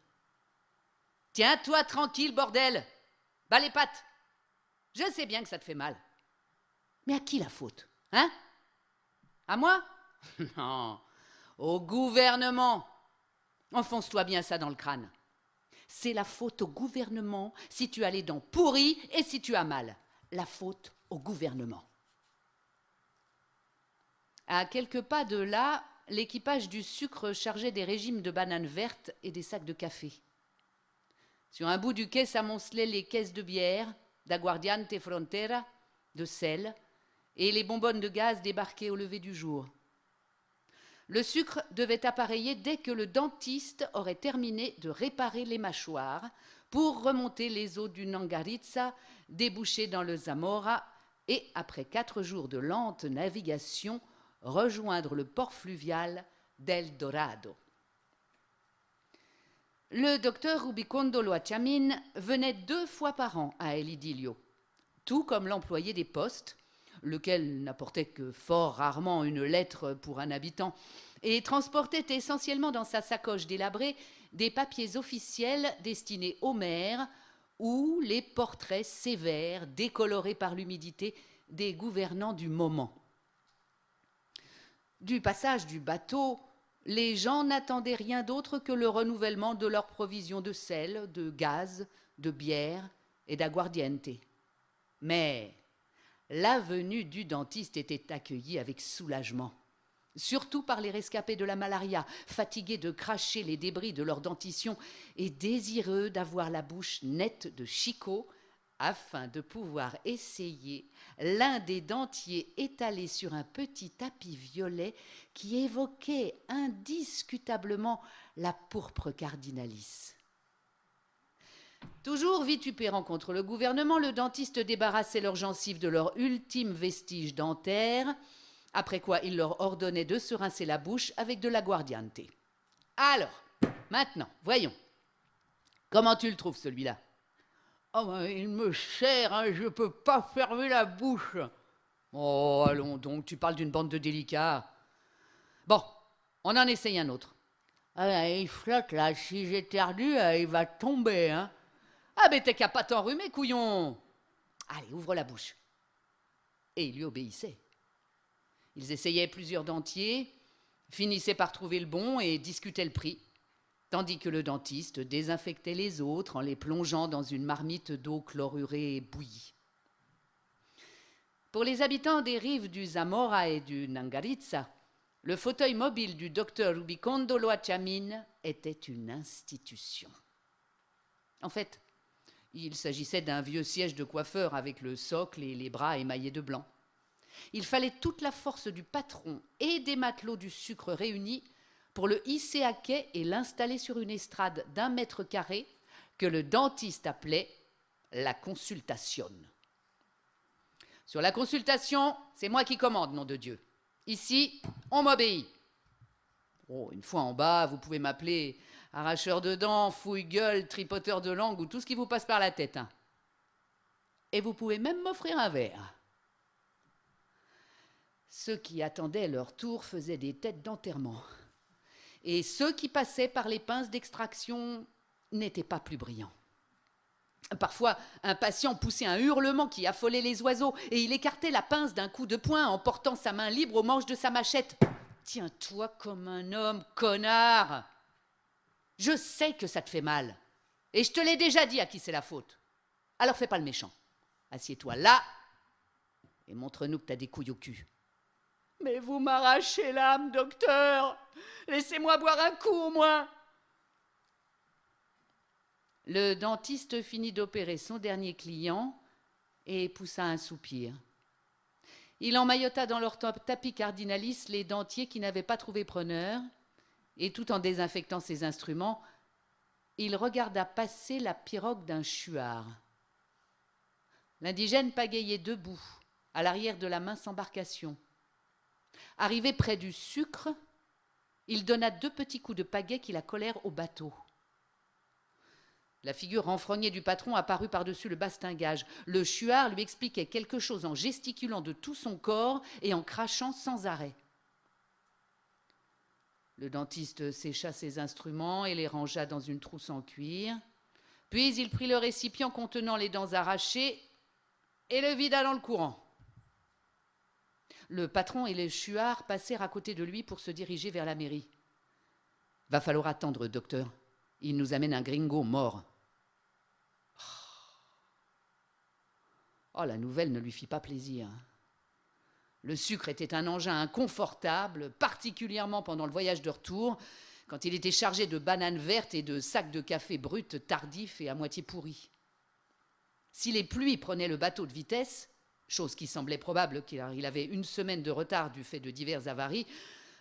« Tiens-toi tranquille, bordel! Bats les pattes! Je sais bien que ça te fait mal. Mais à qui la faute? Hein? À moi? Non, au gouvernement. Enfonce-toi bien ça dans le crâne. C'est la faute au gouvernement si tu as les dents pourries et si tu as mal. La faute au gouvernement. À quelques pas de là, l'équipage du sucre chargeait des régimes de bananes vertes et des sacs de café. Sur un bout du quai s'amoncelaient les caisses de bière, d'Aguardiente Frontera, de sel, et les bonbonnes de gaz débarquées au lever du jour. Le sucre devait appareiller dès que le dentiste aurait terminé de réparer les mâchoires pour remonter les eaux du Nangaritsa, déboucher dans le Zamora et, après 4 jours de lente navigation, rejoindre le port fluvial d'El Dorado. Le docteur Rubicondo Loachamin venait 2 fois par an à El Idilio, tout comme l'employé des postes, lequel n'apportait que fort rarement une lettre pour un habitant, et transportait essentiellement dans sa sacoche délabrée des papiers officiels destinés au maire ou les portraits sévères, décolorés par l'humidité, des gouvernants du moment. Du passage du bateau, les gens n'attendaient rien d'autre que le renouvellement de leurs provisions de sel, de gaz, de bière et d'aguardiente. Mais la venue du dentiste était accueillie avec soulagement, surtout par les rescapés de la malaria, fatigués de cracher les débris de leur dentition et désireux d'avoir la bouche nette de chicot afin de pouvoir essayer l'un des dentiers étalés sur un petit tapis violet qui évoquait indiscutablement la pourpre cardinalis. Toujours vitupérant contre le gouvernement, le dentiste débarrassait leurs gencives de leur ultime vestige dentaire, après quoi il leur ordonnait de se rincer la bouche avec de l'aguardiente. Alors, maintenant, voyons. Comment tu le trouves, celui-là? Oh, ben, il me serre, hein, je ne peux pas fermer la bouche. Oh, allons donc, tu parles d'une bande de délicats. Bon, on en essaye un autre. Ah, il flotte là, si j'éternue, il va tomber, hein. Ah, mais t'es qu'à pas t'enrhumer, couillon. Allez, ouvre la bouche. Et il lui obéissait. Ils essayaient plusieurs dentiers, finissaient par trouver le bon et discutaient le prix, tandis que le dentiste désinfectait les autres en les plongeant dans une marmite d'eau chlorurée et bouillie. Pour les habitants des rives du Zamora et du Nangaritsa, le fauteuil mobile du docteur Rubicondo Loachamin était une institution. En fait, il s'agissait d'un vieux siège de coiffeur avec le socle et les bras émaillés de blanc. Il fallait toute la force du patron et des matelots du sucre réunis pour le hisser à quai et l'installer sur une estrade d'1 mètre carré que le dentiste appelait la consultation. Sur la consultation, c'est moi qui commande, nom de Dieu. Ici, on m'obéit. Oh, une fois en bas, vous pouvez m'appeler arracheur de dents, fouille-gueule, tripoteur de langue ou tout ce qui vous passe par la tête. Hein. Et vous pouvez même m'offrir un verre. Ceux qui attendaient leur tour faisaient des têtes d'enterrement. Et ceux qui passaient par les pinces d'extraction n'étaient pas plus brillants. Parfois, un patient poussait un hurlement qui affolait les oiseaux et il écartait la pince d'un coup de poing en portant sa main libre au manche de sa machette. « Tiens-toi comme un homme, connard ! Je sais que ça te fait mal et je te l'ai déjà dit à qui c'est la faute. Alors fais pas le méchant. Assieds-toi là et montre-nous que t'as des couilles au cul. » « Mais vous m'arrachez l'âme, docteur. Laissez-moi boire un coup au moins. » Le dentiste finit d'opérer son dernier client et poussa un soupir. Il emmaillota dans leur tapis cardinalis les dentiers qui n'avaient pas trouvé preneur, et tout en désinfectant ses instruments, il regarda passer la pirogue d'un chuard. L'indigène pagayait debout, à l'arrière de la mince embarcation. Arrivé près du sucre, il donna 2 petits coups de pagaie qui la collèrent au bateau. La figure renfrognée du patron apparut par-dessus le bastingage. Le chuard lui expliquait quelque chose en gesticulant de tout son corps et en crachant sans arrêt. Le dentiste sécha ses instruments et les rangea dans une trousse en cuir. Puis il prit le récipient contenant les dents arrachées et le vida dans le courant. Le patron et les chuards passèrent à côté de lui pour se diriger vers la mairie. « Va falloir attendre, docteur. Il nous amène un gringo mort. » Oh, la nouvelle ne lui fit pas plaisir. Le sucre était un engin inconfortable, particulièrement pendant le voyage de retour, quand il était chargé de bananes vertes et de sacs de café bruts tardifs et à moitié pourris. Si les pluies prenaient le bateau de vitesse, chose qui semblait probable car il avait une semaine de retard du fait de diverses avaries,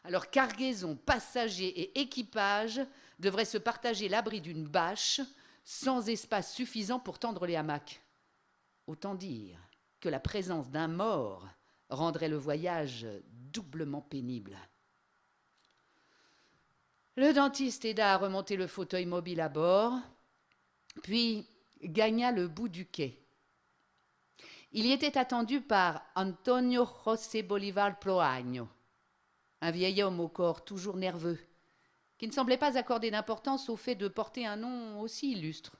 alors cargaison, passagers et équipage devraient se partager l'abri d'une bâche sans espace suffisant pour tendre les hamacs. Autant dire que la présence d'un mort rendrait le voyage doublement pénible. Le dentiste aida à remonter le fauteuil mobile à bord, puis gagna le bout du quai. Il y était attendu par Antonio José Bolívar Proaño, un vieil homme au corps toujours nerveux, qui ne semblait pas accorder d'importance au fait de porter un nom aussi illustre.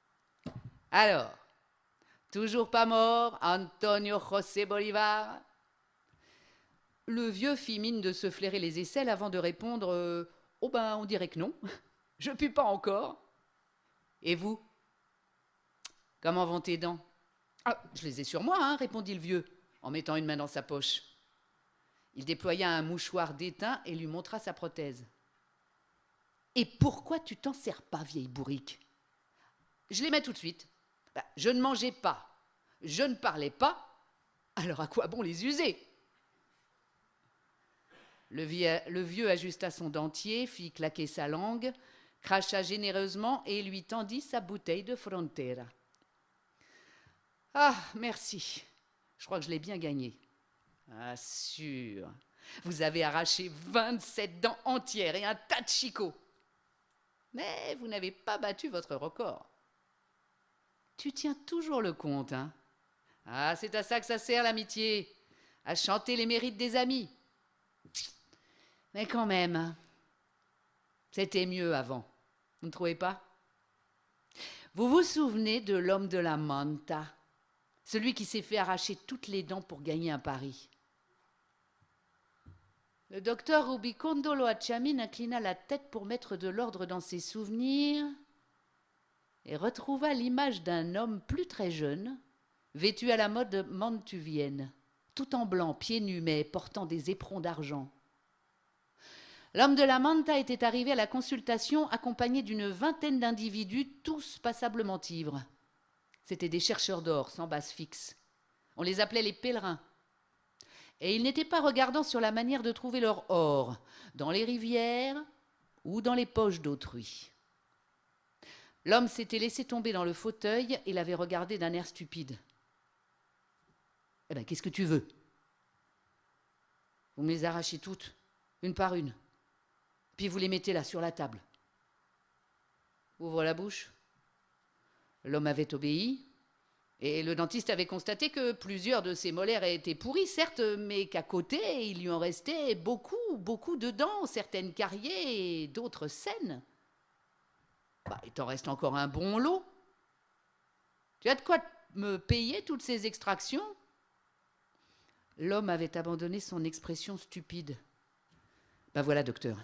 « Alors, toujours pas mort, Antonio José Bolívar ?» Le vieux fit mine de se flairer les aisselles avant de répondre « Oh ben, on dirait que non, je pue pas encore. » « Et vous ? Comment vont tes dents ? » ?»« Ah, je les ai sur moi, hein, répondit le vieux, en mettant une main dans sa poche. Il déploya un mouchoir d'étain et lui montra sa prothèse. « Et pourquoi tu t'en sers pas, vieille bourrique ? » ?»« Je les mets tout de suite. Je ne mangeais pas, je ne parlais pas, alors à quoi bon les user ? » Le vieux ajusta son dentier, fit claquer sa langue, cracha généreusement et lui tendit sa bouteille de Frontera. « Ah, merci, je crois que je l'ai bien gagné. »« Ah, sûr, vous avez arraché 27 dents entières et un tas de chicots. Mais vous n'avez pas battu votre record. Tu tiens toujours le compte, hein ? Ah, c'est à ça que ça sert l'amitié, à chanter les mérites des amis. Mais quand même, c'était mieux avant. Vous ne trouvez pas ? Vous vous souvenez de l'homme de la Manta, celui qui s'est fait arracher toutes les dents pour gagner un pari ? Le docteur Rubicondo Loachamin inclina la tête pour mettre de l'ordre dans ses souvenirs et retrouva l'image d'un homme plus très jeune, vêtu à la mode mantuvienne, tout en blanc, pieds nus, mais portant des éperons d'argent. L'homme de la Manta était arrivé à la consultation accompagné d'une vingtaine d'individus, tous passablement ivres. C'étaient des chercheurs d'or, sans base fixe. On les appelait les pèlerins. Et ils n'étaient pas regardants sur la manière de trouver leur or, dans les rivières ou dans les poches d'autrui. L'homme s'était laissé tomber dans le fauteuil et l'avait regardé d'un air stupide. « Eh bien, qu'est-ce que tu veux ? Vous me les arrachez toutes, une par une. Puis vous les mettez là, sur la table. » Ouvre la bouche. L'homme avait obéi, et le dentiste avait constaté que plusieurs de ses molaires étaient pourris, certes, mais qu'à côté, il lui en restait beaucoup de dents, certaines cariées et d'autres saines. Il t'en reste encore un bon lot. Tu as de quoi me payer toutes ces extractions ? L'homme avait abandonné son expression stupide. « Ben voilà, docteur.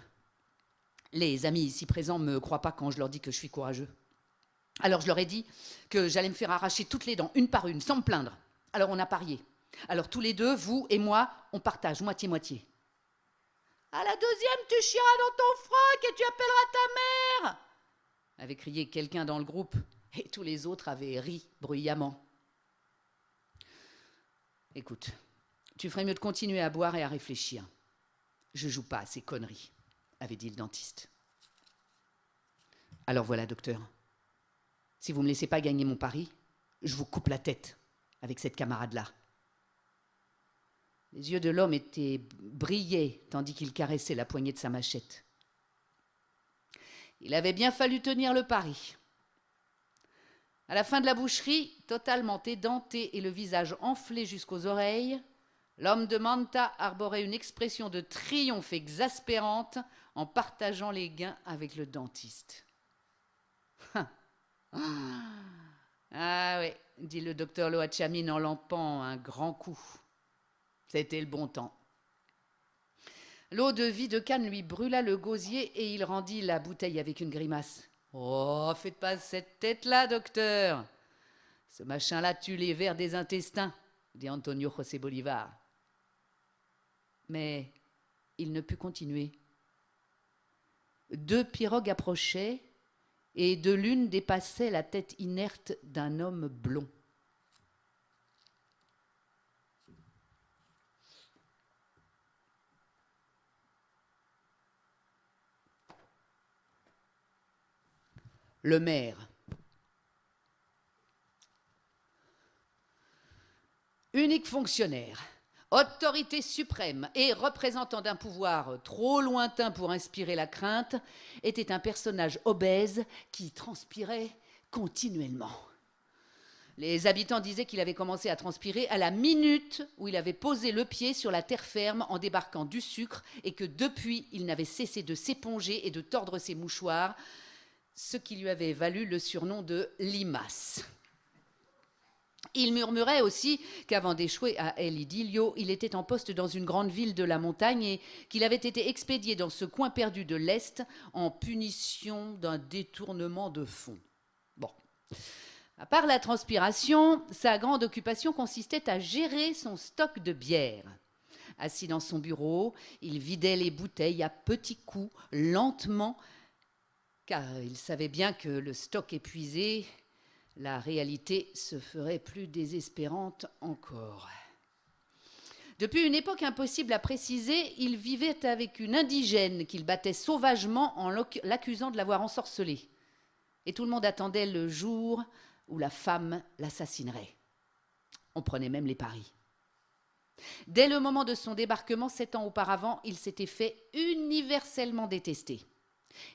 Les amis ici présents ne me croient pas quand je leur dis que je suis courageux. Alors je leur ai dit que j'allais me faire arracher toutes les dents, une par une, sans me plaindre. Alors on a parié. Alors tous les deux, vous et moi, on partage moitié-moitié. À la deuxième, tu chieras dans ton froc et tu appelleras ta mère, avait crié quelqu'un dans le groupe, et tous les autres avaient ri bruyamment. Écoute, tu ferais mieux de continuer à boire et à réfléchir. Je joue pas à ces conneries, avait dit le dentiste. Alors voilà, docteur. Si vous ne me laissez pas gagner mon pari, je vous coupe la tête avec cette camarade-là. Les yeux de l'homme brillaient tandis qu'il caressait la poignée de sa machette. Il avait bien fallu tenir le pari. À la fin de la boucherie, totalement édenté et le visage enflé jusqu'aux oreilles, l'homme de Manta arborait une expression de triomphe exaspérante en partageant les gains avec le dentiste. Ah oui, dit le docteur Loachamin en lampant un grand coup. C'était le bon temps. L'eau de vie de canne lui brûla le gosier et il rendit la bouteille avec une grimace. « Oh, faites pas cette tête-là, docteur. Ce machin-là tue les vers des intestins, dit Antonio José Bolivar. » Mais il ne put continuer. 2 pirogues approchaient et de l'une dépassait la tête inerte d'un homme blond. Le maire. Unique fonctionnaire, autorité suprême et représentant d'un pouvoir trop lointain pour inspirer la crainte, était un personnage obèse qui transpirait continuellement. Les habitants disaient qu'il avait commencé à transpirer à la minute où il avait posé le pied sur la terre ferme en débarquant du sucre et que depuis, il n'avait cessé de s'éponger et de tordre ses mouchoirs, ce qui lui avait valu le surnom de limace. Il murmurait aussi qu'avant d'échouer à El Idilio, il était en poste dans une grande ville de la montagne et qu'il avait été expédié dans ce coin perdu de l'Est en punition d'un détournement de fonds. Bon. À part la transpiration, sa grande occupation consistait à gérer son stock de bière. Assis dans son bureau, il vidait les bouteilles à petits coups, lentement, car il savait bien que le stock épuisé, la réalité se ferait plus désespérante encore. Depuis une époque impossible à préciser, il vivait avec une indigène qu'il battait sauvagement en l'accusant de l'avoir ensorcelé. Et tout le monde attendait le jour où la femme l'assassinerait. On prenait même les paris. Dès le moment de son débarquement, 7 ans auparavant, il s'était fait universellement détester.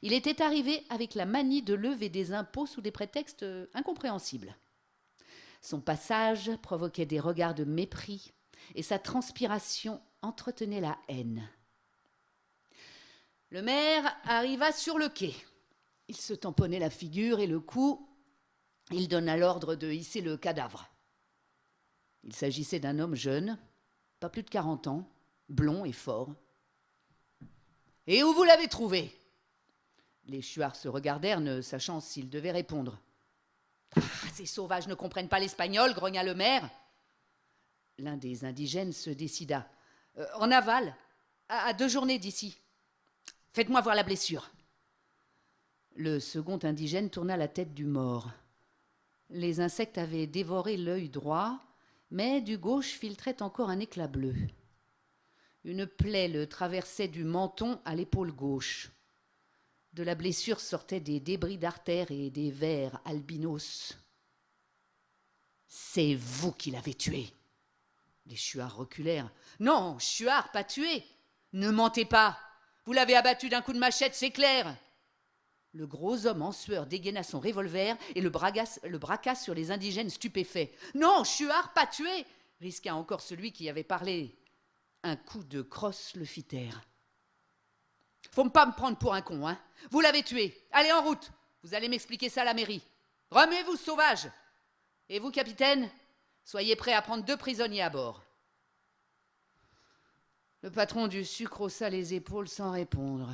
Il était arrivé avec la manie de lever des impôts sous des prétextes incompréhensibles. Son passage provoquait des regards de mépris et sa transpiration entretenait la haine. Le maire arriva sur le quai. Il se tamponnait la figure et le cou. Il donna l'ordre de hisser le cadavre. Il s'agissait d'un homme jeune, pas plus de 40 ans, blond et fort. « Et où vous l'avez trouvé ?» Les Chuards se regardèrent, ne sachant s'ils devaient répondre. « Ah, ces sauvages ne comprennent pas l'espagnol, grogna le maire. » L'un des indigènes se décida. « En aval, à 2 journées d'ici. Faites-moi voir la blessure. » Le second indigène tourna la tête du mort. Les insectes avaient dévoré l'œil droit, mais du gauche filtrait encore un éclat bleu. Une plaie le traversait du menton à l'épaule gauche. De la blessure sortaient des débris d'artères et des vers albinos. « C'est vous qui l'avez tué !» Les Chuards reculèrent. « Non, Chuard, pas tué. Ne mentez pas. Vous l'avez abattu d'un coup de machette, c'est clair. » Le gros homme en sueur dégaina son revolver et le braqua sur les indigènes stupéfaits. « Non, Chuard, pas tué !» risqua encore celui qui avait parlé. Un coup de crosse le fit taire. « Faut pas me prendre pour un con, hein. Vous l'avez tué. Allez, en route. Vous allez m'expliquer ça à la mairie. Remuez-vous, sauvages. Et vous, capitaine, soyez prêts à prendre 2 prisonniers à bord. » Le patron du sucre haussa les épaules sans répondre.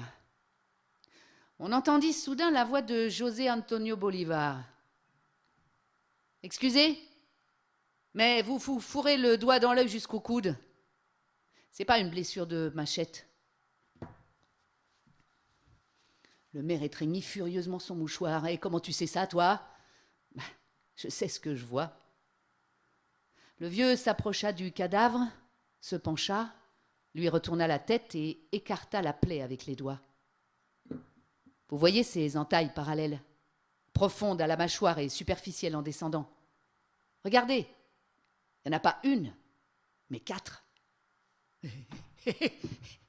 On entendit soudain la voix de José Antonio Bolivar. « Excusez, mais vous fourrez le doigt dans l'œil jusqu'au coude. C'est pas une blessure de machette. » Le maire étreignit furieusement son mouchoir. « Et comment tu sais ça, toi ?»« Je sais ce que je vois. » Le vieux s'approcha du cadavre, se pencha, lui retourna la tête et écarta la plaie avec les doigts. Vous voyez ces entailles parallèles, profondes à la mâchoire et superficielles en descendant. Regardez, il n'y en a pas 1, mais 4.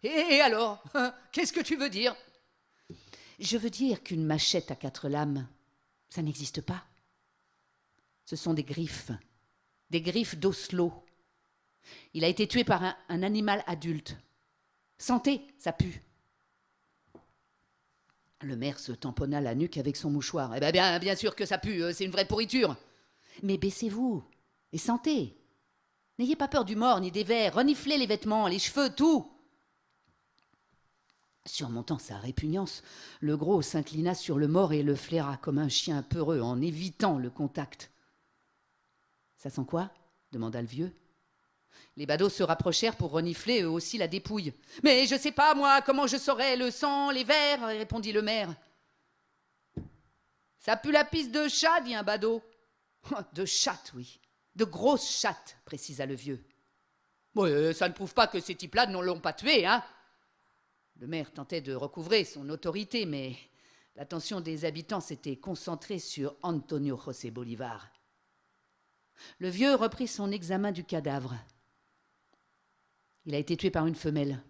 Et alors, qu'est-ce que tu veux dire ? Je veux dire qu'une machette à 4 lames, ça n'existe pas. Ce sont des griffes d'Oslo. Il a été tué par un animal adulte. Sentez, ça pue. Le maire se tamponna la nuque avec son mouchoir. Eh bien sûr que ça pue, c'est une vraie pourriture. Mais baissez-vous et sentez. N'ayez pas peur du mort ni des vers, reniflez les vêtements, les cheveux, tout. » Surmontant sa répugnance, le gros s'inclina sur le mort et le flaira comme un chien peureux en évitant le contact. « Ça sent quoi ?» demanda le vieux. Les badauds se rapprochèrent pour renifler eux aussi la dépouille. « Mais je sais pas, moi, comment je saurais le sang, les vers ?» répondit le maire. « Ça pue la pisse de chat, dit un badaud. « De chatte, oui. De grosses chattes, précisa le vieux. « Oui, ça ne prouve pas que ces types-là ne l'ont pas tué, hein ?» Le maire tentait de recouvrer son autorité, mais l'attention des habitants s'était concentrée sur Antonio José Bolivar. Le vieux reprit son examen du cadavre. Il a été tué par une femelle.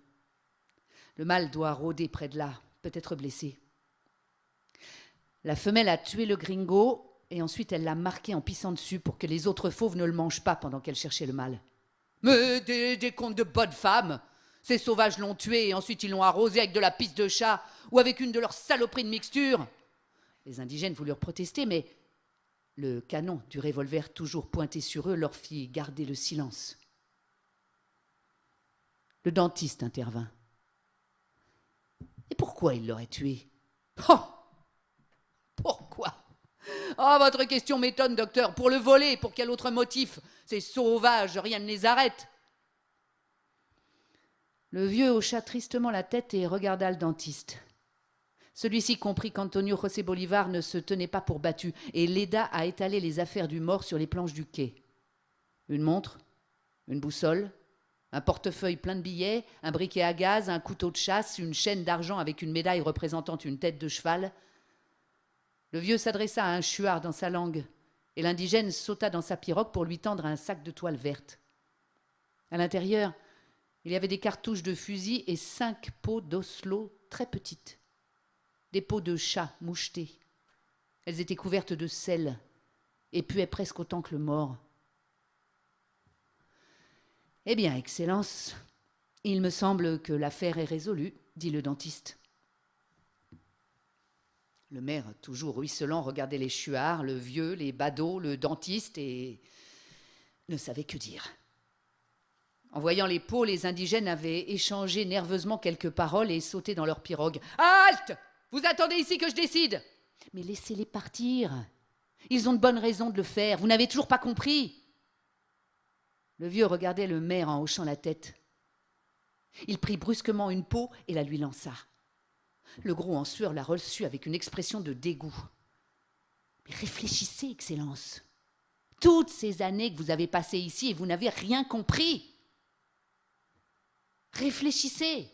Le mâle doit rôder près de là, peut-être blessé. La femelle a tué le gringo et ensuite elle l'a marqué en pissant dessus pour que les autres fauves ne le mangent pas pendant qu'elle cherchait le mâle. Mais des contes de bonnes femmes! Ces sauvages l'ont tué et ensuite ils l'ont arrosé avec de la pisse de chat ou avec une de leurs saloperies de mixture. Les indigènes voulurent protester, mais le canon du revolver toujours pointé sur eux leur fit garder le silence. Le dentiste intervint. Et pourquoi il l'aurait tué? Oh! Pourquoi? Oh, votre question m'étonne, docteur. Pour le voler, pour quel autre motif? Ces sauvages, rien ne les arrête. Le vieux hocha tristement la tête et regarda le dentiste. Celui-ci comprit qu'Antonio José Bolivar ne se tenait pas pour battu et l'aida à étaler les affaires du mort sur les planches du quai. Une montre, une boussole, un portefeuille plein de billets, un briquet à gaz, un couteau de chasse, une chaîne d'argent avec une médaille représentant une tête de cheval. Le vieux s'adressa à un chuard dans sa langue et l'indigène sauta dans sa pirogue pour lui tendre un sac de toile verte. À l'intérieur, il y avait des cartouches de fusil et 5 peaux d'oslo très petites. Des peaux de chat mouchetées. Elles étaient couvertes de sel et puaient presque autant que le mort. « Eh bien, Excellence, il me semble que l'affaire est résolue, » dit le dentiste. Le maire, toujours ruisselant, regardait les chuards, le vieux, les badauds, le dentiste et ne savait que dire. En voyant les peaux, les indigènes avaient échangé nerveusement quelques paroles et sauté dans leur pirogue. « Halte! Vous attendez ici que je décide !»« Mais laissez-les partir. Ils ont de bonnes raisons de le faire. Vous n'avez toujours pas compris. » Le vieux regardait le maire en hochant la tête. Il prit brusquement une peau et la lui lança. Le gros en sueur la reçut avec une expression de dégoût. « Mais réfléchissez, Excellence. Toutes ces années que vous avez passées ici et vous n'avez rien compris. Réfléchissez.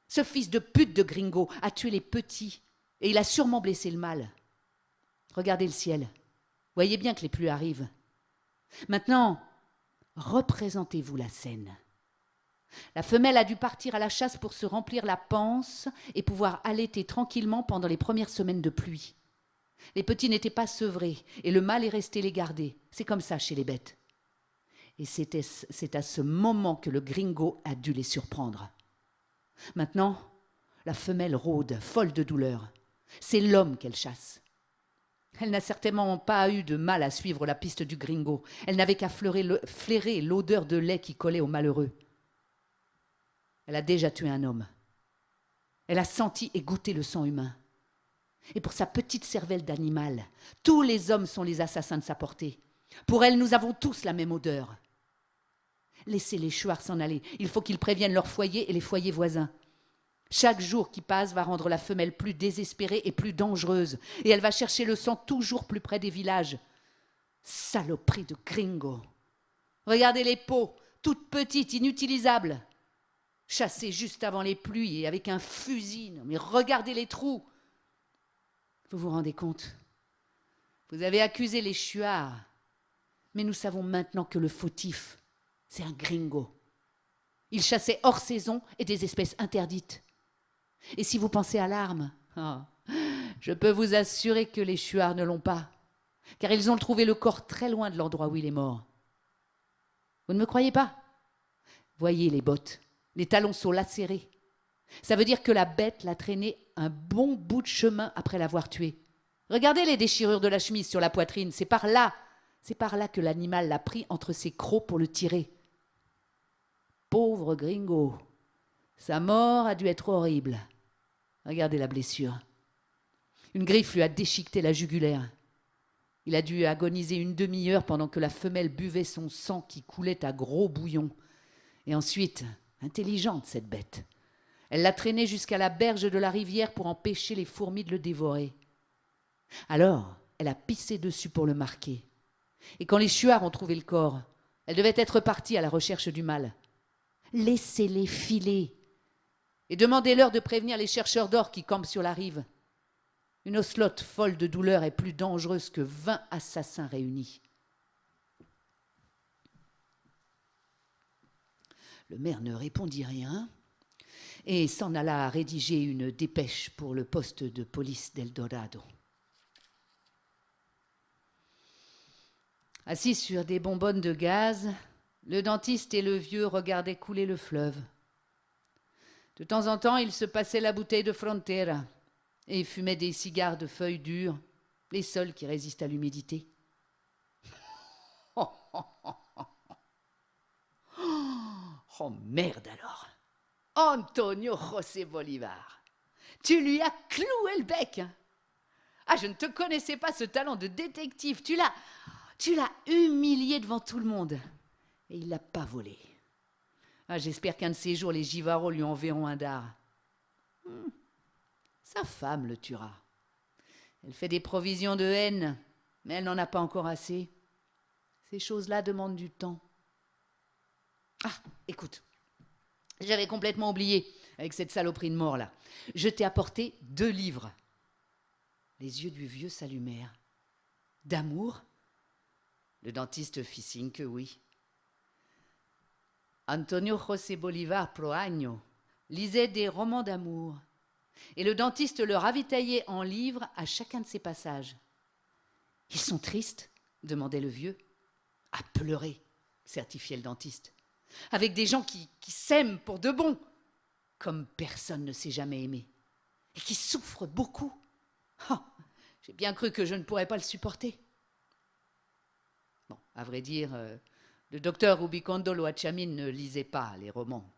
Ce fils de pute de gringo a tué les petits et il a sûrement blessé le mâle. Regardez le ciel. Voyez bien que les pluies arrivent. Maintenant, représentez-vous la scène. La femelle a dû partir à la chasse pour se remplir la panse et pouvoir allaiter tranquillement pendant les premières semaines de pluie. Les petits n'étaient pas sevrés et le mâle est resté les garder. C'est comme ça chez les bêtes. Et c'est à ce moment que le gringo a dû les surprendre. Maintenant, la femelle rôde, folle de douleur. C'est l'homme qu'elle chasse. Elle n'a certainement pas eu de mal à suivre la piste du gringo. Elle n'avait qu'à flairer l'odeur de lait qui collait au malheureux. Elle a déjà tué un homme. Elle a senti et goûté le sang humain. Et pour sa petite cervelle d'animal, tous les hommes sont les assassins de sa portée. Pour elle, nous avons tous la même odeur. Laissez les chouards s'en aller. Il faut qu'ils préviennent leur foyer et les foyers voisins. Chaque jour qui passe va rendre la femelle plus désespérée et plus dangereuse. Et elle va chercher le sang toujours plus près des villages. Saloperie de gringo. Regardez les peaux, toutes petites, inutilisables. Chassées juste avant les pluies et avec un fusil. Non, mais regardez les trous. Vous vous rendez compte? Vous avez accusé les chuards. Mais nous savons maintenant que le fautif, c'est un gringo. Il chassait hors saison et des espèces interdites. Et si vous pensez à l'arme, je peux vous assurer que les chuards ne l'ont pas, car ils ont trouvé le corps très loin de l'endroit où il est mort. Vous ne me croyez pas? Voyez les bottes, les talons sont lacérés. Ça veut dire que la bête l'a traîné un bon bout de chemin après l'avoir tué. Regardez les déchirures de la chemise sur la poitrine, c'est par là. C'est par là que l'animal l'a pris entre ses crocs pour le tirer. Pauvre Gringo, sa mort a dû être horrible. Regardez la blessure. Une griffe lui a déchiqueté la jugulaire. Il a dû agoniser une demi-heure pendant que la femelle buvait son sang qui coulait à gros bouillons. Et ensuite, intelligente cette bête, elle l'a traîné jusqu'à la berge de la rivière pour empêcher les fourmis de le dévorer. Alors, elle a pissé dessus pour le marquer. Et quand les chuards ont trouvé le corps, elle devait être partie à la recherche du mâle. Laissez-les filer et demandez-leur de prévenir les chercheurs d'or qui campent sur la rive. Une ocelote folle de douleur est plus dangereuse que 20 assassins réunis. Le maire ne répondit rien et s'en alla rédiger une dépêche pour le poste de police d'Eldorado. Assis sur des bonbonnes de gaz, le dentiste et le vieux regardaient couler le fleuve. De temps en temps, ils se passaient la bouteille de Frontera et fumaient des cigares de feuilles dures, les seuls qui résistent à l'humidité. Oh merde alors! Antonio José Bolivar, tu lui as cloué le bec. Ah, je ne te connaissais pas ce talent de détective. Tu l'as humilié devant tout le monde. Et il l'a pas volé. Ah, j'espère qu'un de ces jours, les givarots lui enverront un dard. Sa femme le tuera. Elle fait des provisions de haine, mais elle n'en a pas encore assez. Ces choses-là demandent du temps. Ah, écoute, j'avais complètement oublié avec cette saloperie de mort là. Je t'ai apporté 2 livres. Les yeux du vieux s'allumèrent. D'amour? Le dentiste fit signe que oui. Antonio José Bolivar Proaño lisait des romans d'amour et le dentiste le ravitaillait en livres à chacun de ses passages. « Ils sont tristes ?» demandait le vieux. « À pleurer » certifiait le dentiste. « Avec des gens qui s'aiment pour de bon, comme personne ne s'est jamais aimé, et qui souffrent beaucoup. Oh, j'ai bien cru que je ne pourrais pas le supporter. » Bon, à vrai dire, le docteur Rubicondo Loachamin ne lisait pas les romans.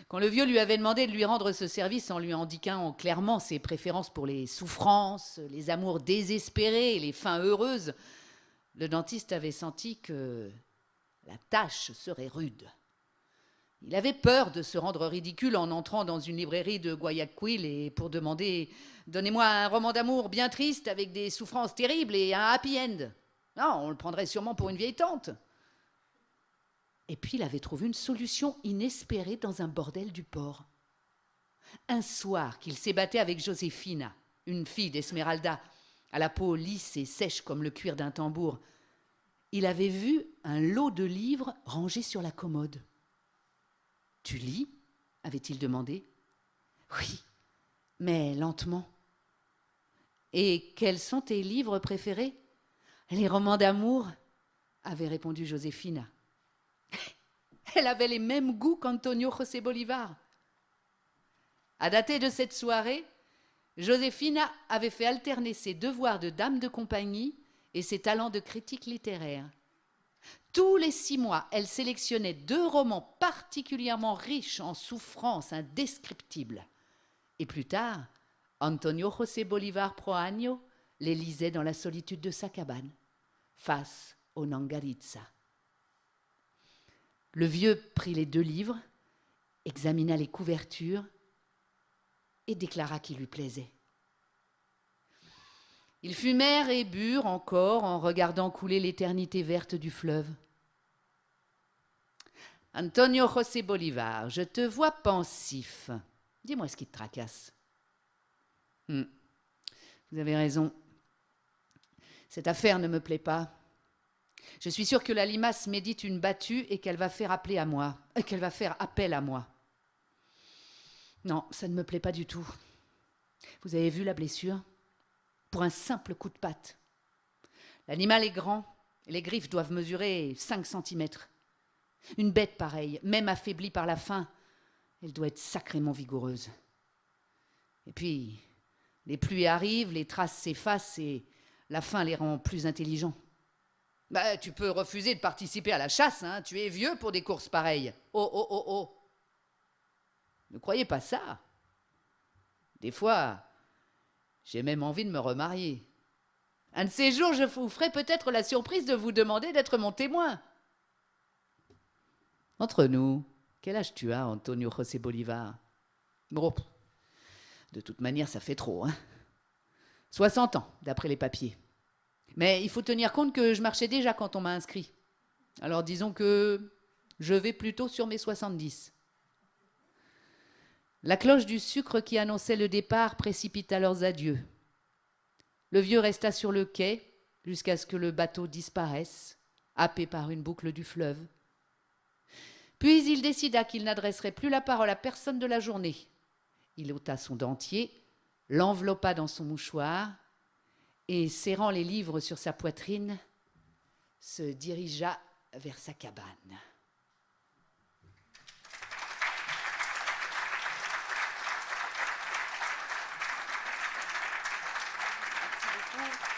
Quand le vieux lui avait demandé de lui rendre ce service en lui indiquant clairement ses préférences pour les souffrances, les amours désespérés et les fins heureuses, le dentiste avait senti que la tâche serait rude. Il avait peur de se rendre ridicule en entrant dans une librairie de Guayaquil et pour demander « Donnez-moi un roman d'amour bien triste avec des souffrances terribles et un happy end ». Non, on le prendrait sûrement pour une vieille tante. Et puis il avait trouvé une solution inespérée dans un bordel du port. Un soir qu'il s'ébattait avec Josefina, une fille d'Esmeralda, à la peau lisse et sèche comme le cuir d'un tambour, il avait vu un lot de livres rangés sur la commode. « Tu lis ?» avait-il demandé. « Oui, mais lentement. »« Et quels sont tes livres préférés ?»« Les romans d'amour » avait répondu Josefina. Elle avait les mêmes goûts qu'Antonio José Bolivar. À dater de cette soirée, Josefina avait fait alterner ses devoirs de dame de compagnie et ses talents de critique littéraire. Tous les 6 mois, elle sélectionnait 2 romans particulièrement riches en souffrances indescriptibles. Et plus tard, Antonio José Bolivar Proaño les lisait dans la solitude de sa cabane, face au Nangaritza. Le vieux prit les 2 livres, examina les couvertures et déclara qu'il lui plaisait. Ils fumèrent et burent encore en regardant couler l'éternité verte du fleuve. « Antonio José Bolivar, je te vois pensif. Dis-moi ce qui te tracasse. » Vous avez raison. Cette affaire ne me plaît pas. Je suis sûre que la limace médite une battue et qu'elle va faire appel à moi. Non, ça ne me plaît pas du tout. Vous avez vu la blessure ? Pour un simple coup de patte. L'animal est grand et les griffes doivent mesurer 5 cm. Une bête pareille, même affaiblie par la faim, elle doit être sacrément vigoureuse. Et puis, les pluies arrivent, les traces s'effacent et la faim les rend plus intelligents. Bah, tu peux refuser de participer à la chasse, hein. Tu es vieux pour des courses pareilles. Oh, oh, oh, oh. Ne croyez pas ça. Des fois, j'ai même envie de me remarier. Un de ces jours, je vous ferai peut-être la surprise de vous demander d'être mon témoin. Entre nous, quel âge tu as, Antonio José Bolivar? Bon, de toute manière, ça fait trop, hein. 60 ans, d'après les papiers. Mais il faut tenir compte que je marchais déjà quand on m'a inscrit. Alors disons que je vais plutôt sur mes 70. La cloche du sucre qui annonçait le départ précipita leurs adieux. Le vieux resta sur le quai jusqu'à ce que le bateau disparaisse, happé par une boucle du fleuve. Puis il décida qu'il n'adresserait plus la parole à personne de la journée. Il ôta son dentier, l'enveloppa dans son mouchoir et, serrant les livres sur sa poitrine, se dirigea vers sa cabane. Merci beaucoup.